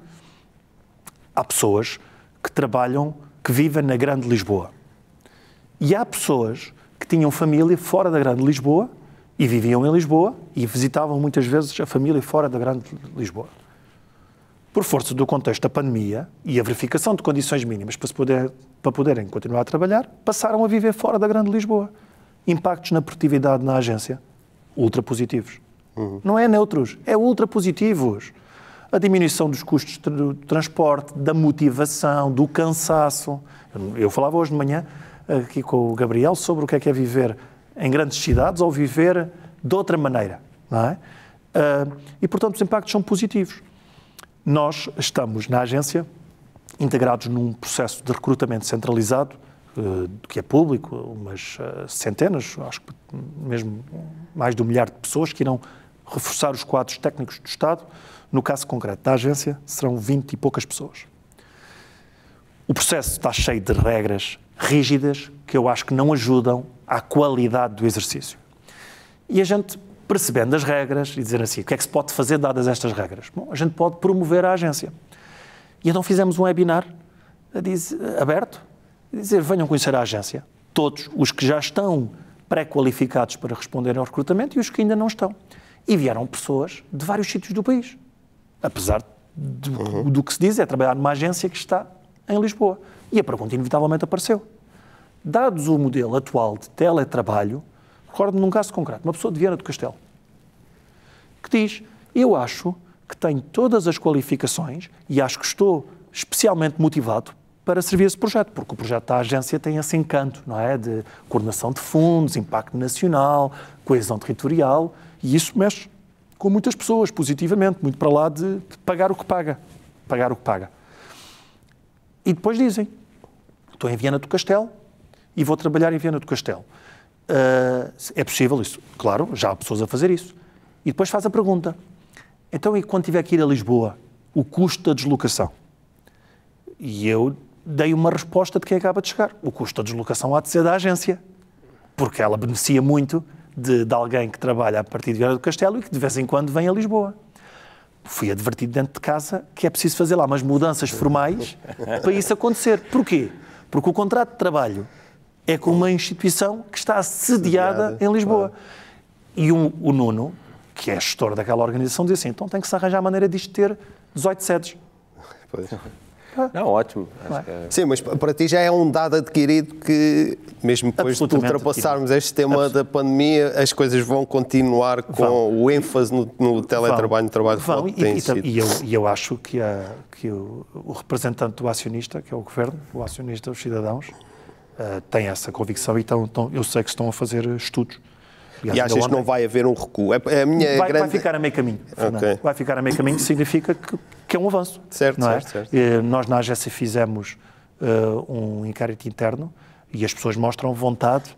Há pessoas que trabalham, que vivem na Grande Lisboa. E há pessoas que tinham família fora da Grande Lisboa e viviam em Lisboa e visitavam muitas vezes a família fora da Grande Lisboa. Por força do contexto da pandemia e a verificação de condições mínimas para poderem continuar a trabalhar, passaram a viver fora da Grande Lisboa. Impactos na produtividade na agência, ultra positivos. Não é neutros, é ultra positivos. A diminuição dos custos do transporte, da motivação, do cansaço. Eu falava hoje de manhã aqui com o Gabriel sobre o que é viver em grandes cidades ou viver de outra maneira, não é? E, portanto, os impactos são positivos. Nós estamos, na agência, integrados num processo de recrutamento centralizado, que é público, umas centenas, acho que mesmo mais de 1 milhar de pessoas que irão reforçar os quadros técnicos do Estado. No caso concreto da agência, serão 20 e poucas pessoas. O processo está cheio de regras rígidas que eu acho que não ajudam à qualidade do exercício. E a gente, percebendo as regras e dizer assim, o que é que se pode fazer dadas estas regras? Bom, a gente pode promover a agência. E então fizemos um webinar aberto, a dizer, venham conhecer a agência. todos os que já estão pré-qualificados para responder ao recrutamento e os que ainda não estão. E vieram pessoas de vários sítios do país. Apesar do que se diz, é trabalhar numa agência que está em Lisboa. E a pergunta inevitavelmente apareceu. Dados o modelo atual de teletrabalho, recordo-me num caso concreto, uma pessoa de Viana do Castelo, que diz, eu acho que tenho todas as qualificações e acho que estou especialmente motivado para servir esse projeto, porque o projeto da agência tem esse encanto, não é? De coordenação de fundos, impacto nacional, coesão territorial, e isso mexe com muitas pessoas, positivamente, muito para lá de pagar o que paga. Pagar o que paga. E depois dizem, estou em Viana do Castelo e vou trabalhar em Viana do Castelo. É possível isso? Claro, já há pessoas a fazer isso. E depois faz a pergunta, então e quando tiver que ir a Lisboa, o custo da deslocação? E eu dei uma resposta de quem acaba de chegar. O custo da deslocação há de ser da agência, porque ela beneficia muito de alguém que trabalha a partir de Viana do Castelo e que de vez em quando vem a Lisboa. Fui advertido dentro de casa que é preciso fazer lá umas mudanças formais para isso acontecer. Porquê? Porque o contrato de trabalho é com uma instituição que está sediada em Lisboa. E o Nuno, que é gestor daquela organização, diz assim, então tem que se arranjar a maneira disto ter 18 sedes. Pois. Não, ótimo. Sim, mas para ti já é um dado adquirido que, mesmo depois de ultrapassarmos este tema da pandemia, as coisas vão continuar com o ênfase no teletrabalho, no trabalho de foto. E eu acho que o representante do acionista, que é o Governo, o acionista dos cidadãos, tem essa convicção e eu sei que estão a fazer estudos. E achas que não vai haver um recuo? Vai ficar a meio caminho, Fernando. Okay. Vai ficar a meio caminho, significa que é um avanço. Certo, não é? certo. Nós na agência fizemos um inquérito interno e as pessoas mostram vontade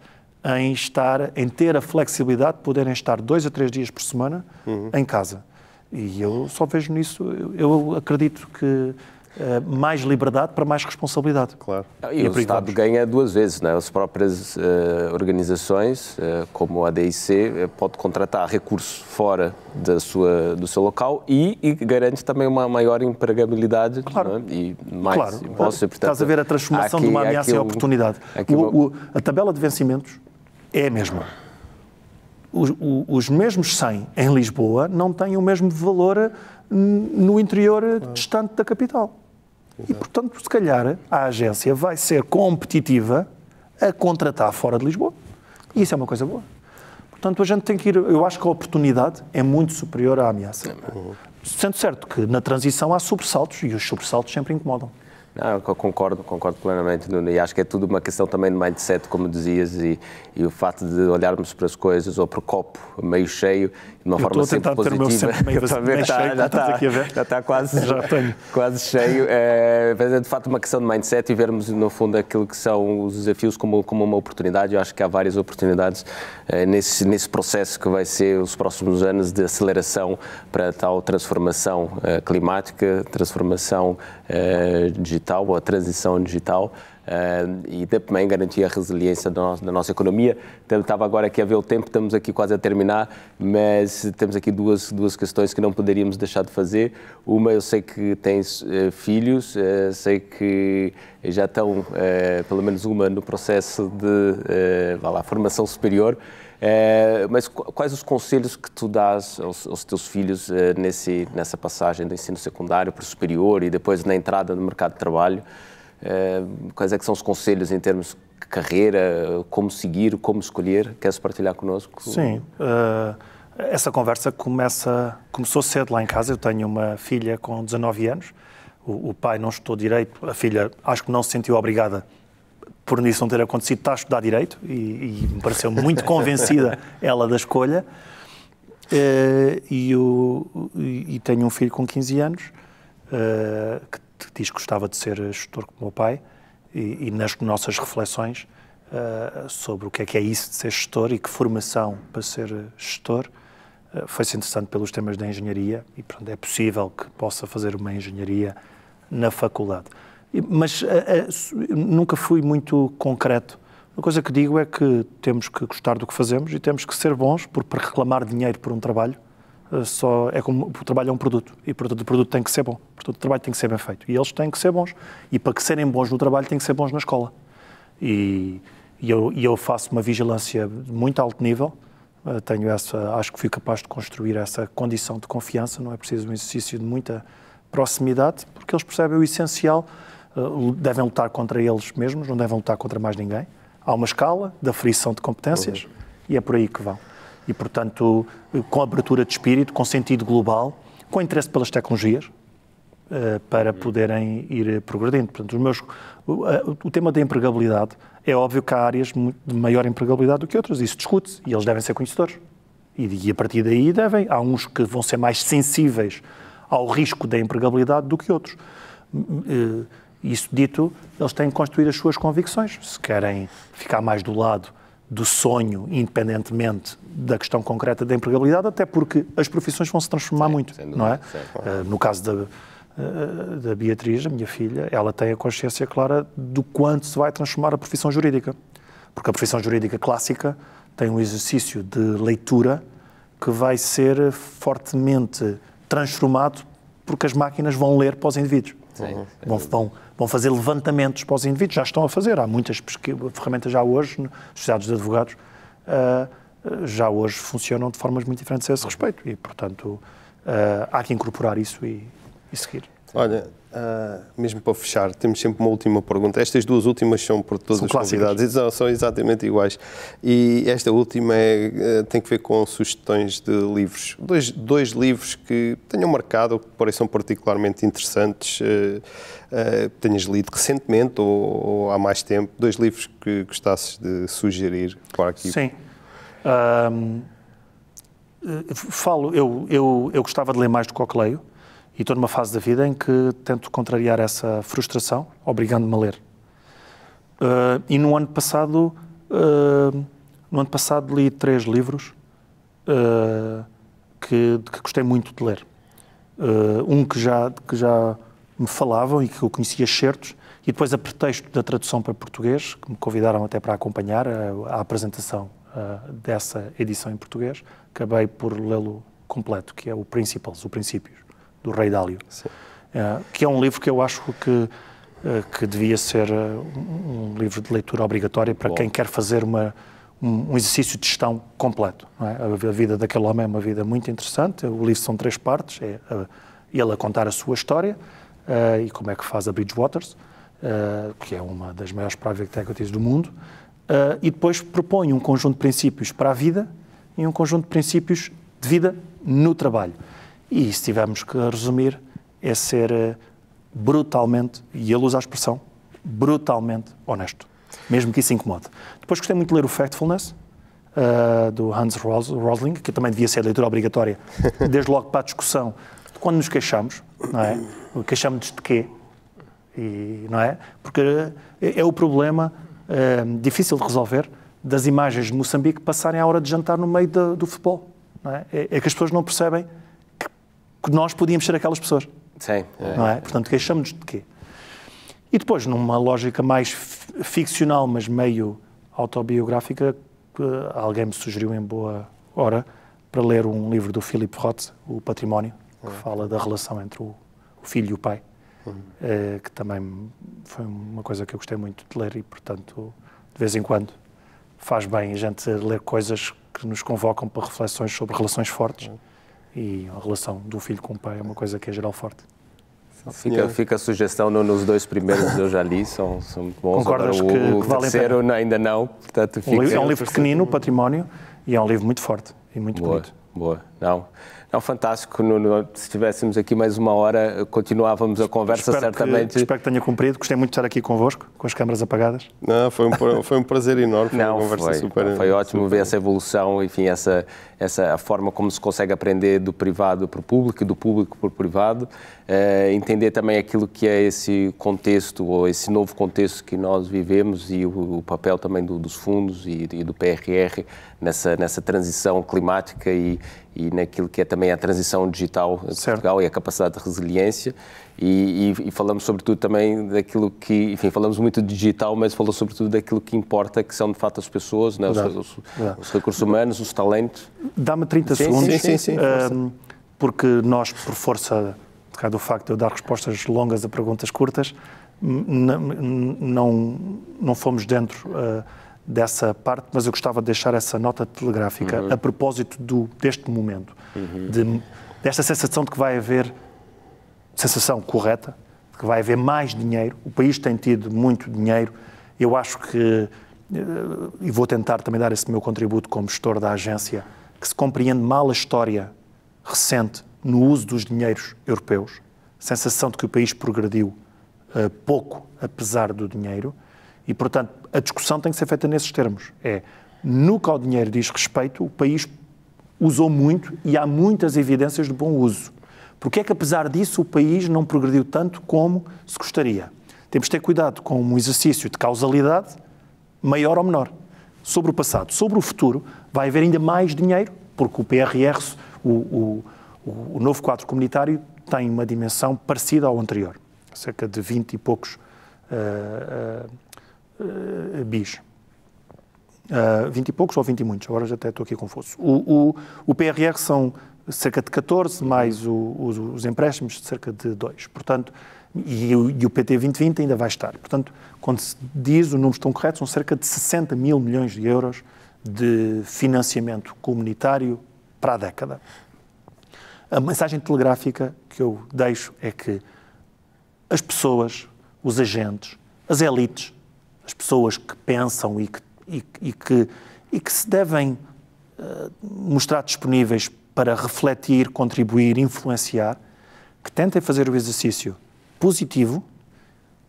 em ter a flexibilidade de poderem estar 2 a 3 dias por semana em casa. E eu só vejo nisso, eu acredito que mais liberdade para mais responsabilidade. Claro. E o Estado ganha 2 vezes, não é? As próprias organizações, como a DIC, pode contratar recursos fora do seu local e garante também uma maior empregabilidade, claro. Não é? E mais impostos. Portanto, estás a ver a transformação de uma ameaça em oportunidade. A tabela de vencimentos é a mesma. Os mesmos 100 em Lisboa não têm o mesmo valor no interior distante da capital. Exato. E, portanto, se calhar, a agência vai ser competitiva a contratar fora de Lisboa. E isso é uma coisa boa. Portanto, a gente tem que ir... Eu acho que a oportunidade é muito superior à ameaça. Sendo certo que na transição há sobressaltos e os sobressaltos sempre incomodam. Não, eu concordo plenamente, Nuno, e acho que é tudo uma questão também de mindset, como dizias, e o facto de olharmos para as coisas ou para o copo meio cheio, de uma forma sempre positiva. Já está quase cheio. É de facto uma questão de mindset e vermos, no fundo, aquilo que são os desafios como uma oportunidade. Eu acho que há várias oportunidades nesse processo que vai ser os próximos anos de aceleração para a tal transformação climática, transformação digital, ou a transição digital, e também garantir a resiliência da nossa economia. Estava agora aqui a ver o tempo, estamos aqui quase a terminar, mas temos aqui duas questões que não poderíamos deixar de fazer. Uma, eu sei que tens filhos, sei que já estão, pelo menos uma, no processo de formação superior. Mas quais os conselhos que tu dás aos teus filhos nessa passagem do ensino secundário para o superior e depois na entrada no mercado de trabalho? Quais é que são os conselhos em termos de carreira, como seguir, como escolher? Queres partilhar connosco? Sim, essa conversa começou cedo lá em casa. Eu tenho uma filha com 19 anos, o pai não estudou Direito, a filha acho que não se sentiu obrigada por isso não ter acontecido, está a estudar Direito e me pareceu muito convencida ela da escolha. E tenho um filho com 15 anos que diz que gostava de ser gestor como o meu pai e nas nossas reflexões sobre o que é isso de ser gestor e que formação para ser gestor, foi-se interessante pelos temas da engenharia e, portanto, é possível que possa fazer uma engenharia na faculdade. Mas nunca fui muito concreto. Uma coisa que digo é que temos que gostar do que fazemos e temos que ser bons, porque para reclamar dinheiro por um trabalho, o trabalho é um produto e, portanto, o produto tem que ser bom. Portanto, o trabalho tem que ser bem feito. E eles têm que ser bons. E para que serem bons no trabalho, têm que ser bons na escola. E E eu faço uma vigilância de muito alto nível, acho que fui capaz de construir essa condição de confiança, não é preciso um exercício de muita proximidade, porque eles percebem o essencial, devem lutar contra eles mesmos, não devem lutar contra mais ninguém. Há uma escala de aferição de competências e é por aí que vão. E, portanto, com abertura de espírito, com sentido global, com interesse pelas tecnologias, para poderem ir progredindo. Portanto, o tema da empregabilidade, é óbvio que há áreas de maior empregabilidade do que outras, isso discute-se, e eles devem ser conhecedores. E a partir daí há uns que vão ser mais sensíveis ao risco da empregabilidade do que outros. Isso dito, eles têm que construir as suas convicções. Se querem ficar mais do lado do sonho, independentemente da questão concreta da empregabilidade, até porque as profissões vão se transformar muito, não é? No caso da Beatriz, a minha filha, ela tem a consciência clara do quanto se vai transformar a profissão jurídica. Porque a profissão jurídica clássica tem um exercício de leitura que vai ser fortemente transformado porque as máquinas vão ler para os indivíduos. Vão fazer levantamentos para os indivíduos, já estão a fazer. Há muitas ferramentas já hoje, nos sociedades de advogados, já hoje funcionam de formas muito diferentes a esse respeito. E, portanto, há que incorporar isso e seguir. Olha, mesmo para fechar, temos sempre uma última pergunta. Estas duas últimas são por todos os convidados, são exatamente iguais. E esta última tem que ver com sugestões de livros. Dois livros que tenham marcado, que pareçam particularmente interessantes, tenhas lido recentemente ou há mais tempo. 2 livros que gostasses de sugerir para aqui. Sim. Eu gostava de ler mais do Cocleio. E estou numa fase da vida em que tento contrariar essa frustração, obrigando-me a ler. E no ano passado li 3 livros que gostei muito de ler. Um que já me falavam e que eu conhecia excertos, e depois a pretexto da tradução para português, que me convidaram até para acompanhar a apresentação dessa edição em português, acabei por lê-lo completo, que é o Principles, o Princípios, do Ray Dalio, que é um livro que eu acho que devia ser um livro de leitura obrigatória para quem quer fazer um exercício de gestão completo. Não é? A vida daquele homem é uma vida muito interessante. O livro são 3 partes, ele a contar a sua história e como é que faz a Bridgewaters, que é uma das maiores private equities do mundo, e depois propõe um conjunto de princípios para a vida e um conjunto de princípios de vida no trabalho. E se tivermos que resumir, é ser brutalmente, e ele usa a expressão, brutalmente honesto, mesmo que isso incomode. Depois gostei muito de ler o Factfulness, do Hans Rosling, que também devia ser leitura obrigatória, desde logo para a discussão de quando nos queixamos, não é? Queixamos-nos de quê? Não é? Porque é o problema difícil de resolver das imagens de Moçambique passarem à hora de jantar no meio do futebol. Não é? É que as pessoas não percebem que nós podíamos ser aquelas pessoas. Sim. Não é? Portanto, queixamos-nos de quê? E depois, numa lógica mais ficcional, mas meio autobiográfica, alguém me sugeriu em boa hora para ler um livro do Philip Roth, O Património, que fala da relação entre o filho e o pai, que também foi uma coisa que eu gostei muito de ler e, portanto, de vez em quando faz bem a gente ler coisas que nos convocam para reflexões sobre relações fortes. E a relação do filho com o pai é uma coisa que é geral forte. Fica a sugestão, nos 2 primeiros eu já li, são muito bons. Concordas agora, que o vale terceiro ainda não. Portanto, é um livro pequenino, o Património, e é um livro muito forte e muito bonito. Boa. Não, fantástico. Se tivéssemos aqui mais 1 hora, continuávamos a conversa, certamente. Espero que tenha cumprido. Gostei muito de estar aqui convosco, com as câmaras apagadas. Não, foi um prazer enorme. Foi uma conversa super. Foi ótimo ver essa evolução, enfim, a forma como se consegue aprender do privado para o público e do público para o privado. Entender também aquilo que é esse contexto, ou esse novo contexto que nós vivemos e o papel também dos fundos e do PRR nessa transição climática e naquilo que é também a transição digital de Portugal e a capacidade de resiliência. E falamos sobretudo também daquilo que, enfim, falamos muito de digital, mas falamos sobretudo daquilo que importa, que são de facto as pessoas, né? Os recursos humanos, os talentos. Dá-me 30 segundos, sim. Porque nós, por força do facto de eu dar respostas longas a perguntas curtas, não fomos dentro dessa parte, mas eu gostava de deixar essa nota telegráfica a propósito deste momento, desta sensação de que vai haver, sensação correta, de que vai haver mais dinheiro. O país tem tido muito dinheiro. Eu acho que, e vou tentar também dar esse meu contributo como gestor da agência, que se compreende mal a história recente no uso dos dinheiros europeus, sensação de que o país progrediu pouco, apesar do dinheiro, e, portanto, a discussão tem que ser feita nesses termos. No que ao dinheiro diz respeito, o país usou muito e há muitas evidências de bom uso. Porque é que, apesar disso, o país não progrediu tanto como se gostaria? Temos de ter cuidado com um exercício de causalidade maior ou menor. Sobre o passado. Sobre o futuro, vai haver ainda mais dinheiro, porque o PRR, o novo quadro comunitário, tem uma dimensão parecida ao anterior. Cerca de 20 e poucos bis. 20 e poucos ou 20 e muitos, agora já até estou aqui confuso. O PRR são cerca de 14, mais os empréstimos de cerca de 2. Portanto, e o PT 2020 ainda vai estar. Portanto, quando se diz, os números estão corretos, são cerca de 60 mil milhões de euros de financiamento comunitário para a década. A mensagem telegráfica que eu deixo é que as pessoas, os agentes, as elites, as pessoas que pensam e que se devem mostrar disponíveis para refletir, contribuir, influenciar, que tentem fazer o exercício positivo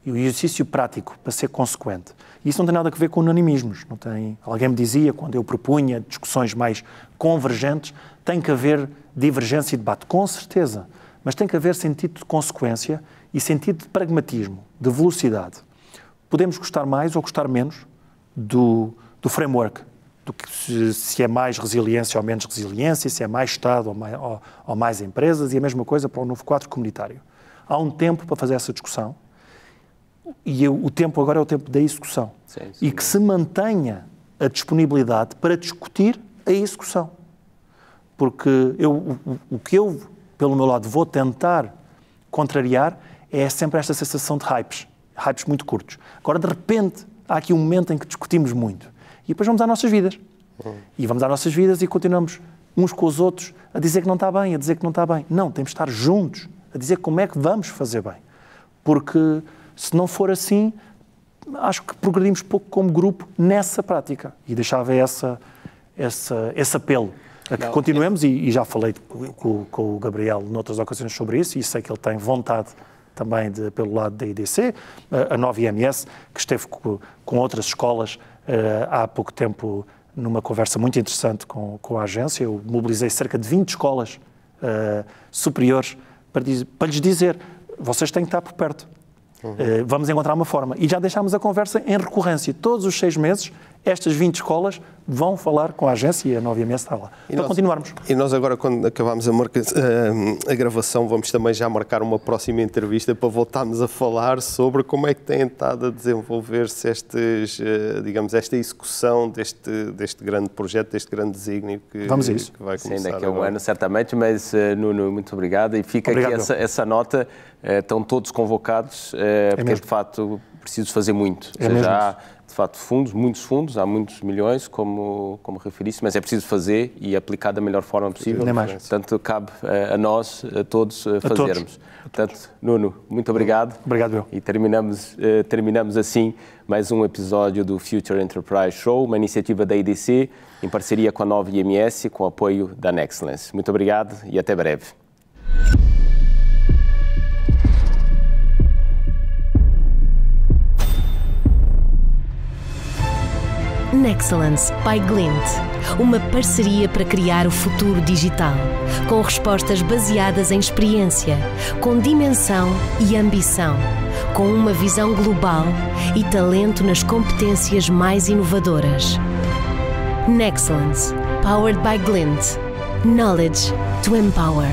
e o exercício prático para ser consequente. E isso não tem nada a ver com unanimismos. Não tem... Alguém me dizia, quando eu propunha discussões mais convergentes, tem que haver divergência e debate. Com certeza. Mas tem que haver sentido de consequência e sentido de pragmatismo, de velocidade. Podemos gostar mais ou gostar menos do framework, do que se é mais resiliência ou menos resiliência, se é mais Estado ou mais empresas, e a mesma coisa para o novo quadro comunitário. Há um tempo para fazer essa discussão e o tempo agora é o tempo da execução. Sim. E que se mantenha a disponibilidade para discutir a execução. Porque o que eu, pelo meu lado, vou tentar contrariar é sempre esta sensação de hypes muito curtos. Agora, de repente, há aqui um momento em que discutimos muito. E depois vamos às nossas vidas. E vamos às nossas vidas e continuamos uns com os outros a dizer que não está bem, a dizer que não está bem. Não, temos de estar juntos a dizer como é que vamos fazer bem. Porque, se não for assim, acho que progredimos pouco como grupo nessa prática. E deixava esse apelo a que continuemos, e já falei com o Gabriel noutras ocasiões sobre isso, e sei que ele tem vontade também pelo lado da IDC, a nova IMS, que esteve com outras escolas há pouco tempo numa conversa muito interessante com a agência. Eu mobilizei cerca de 20 escolas superiores para lhes dizer, vocês têm que estar por perto. Vamos encontrar uma forma. E já deixámos a conversa em recorrência. Todos os 6 meses, estas 20 escolas vão falar com a agência e a nova IMS está lá. Para continuarmos. E nós agora, quando acabarmos a gravação, vamos também já marcar uma próxima entrevista para voltarmos a falar sobre como é que tem estado a desenvolver-se esta execução deste grande projeto, deste grande desígnio que vai começar. Sim, daqui a um ano, certamente, mas Nuno, muito obrigado. E fica aqui essa nota, estão todos convocados, porque de facto preciso fazer muito. Já de facto muitos fundos, há muitos milhões, como referiste, mas é preciso fazer e aplicar da melhor forma possível. Portanto, cabe a nós, a todos, fazermos. Portanto, Nuno, muito obrigado. Obrigado, eu. E terminamos assim mais um episódio do Future Enterprise Show, uma iniciativa da IDC, em parceria com a nova IMS, com o apoio da Nexcellence. Muito obrigado e até breve. Nexcellence by Glint, uma parceria para criar o futuro digital, com respostas baseadas em experiência, com dimensão e ambição, com uma visão global e talento nas competências mais inovadoras. Nexcellence, powered by Glint, knowledge to empower.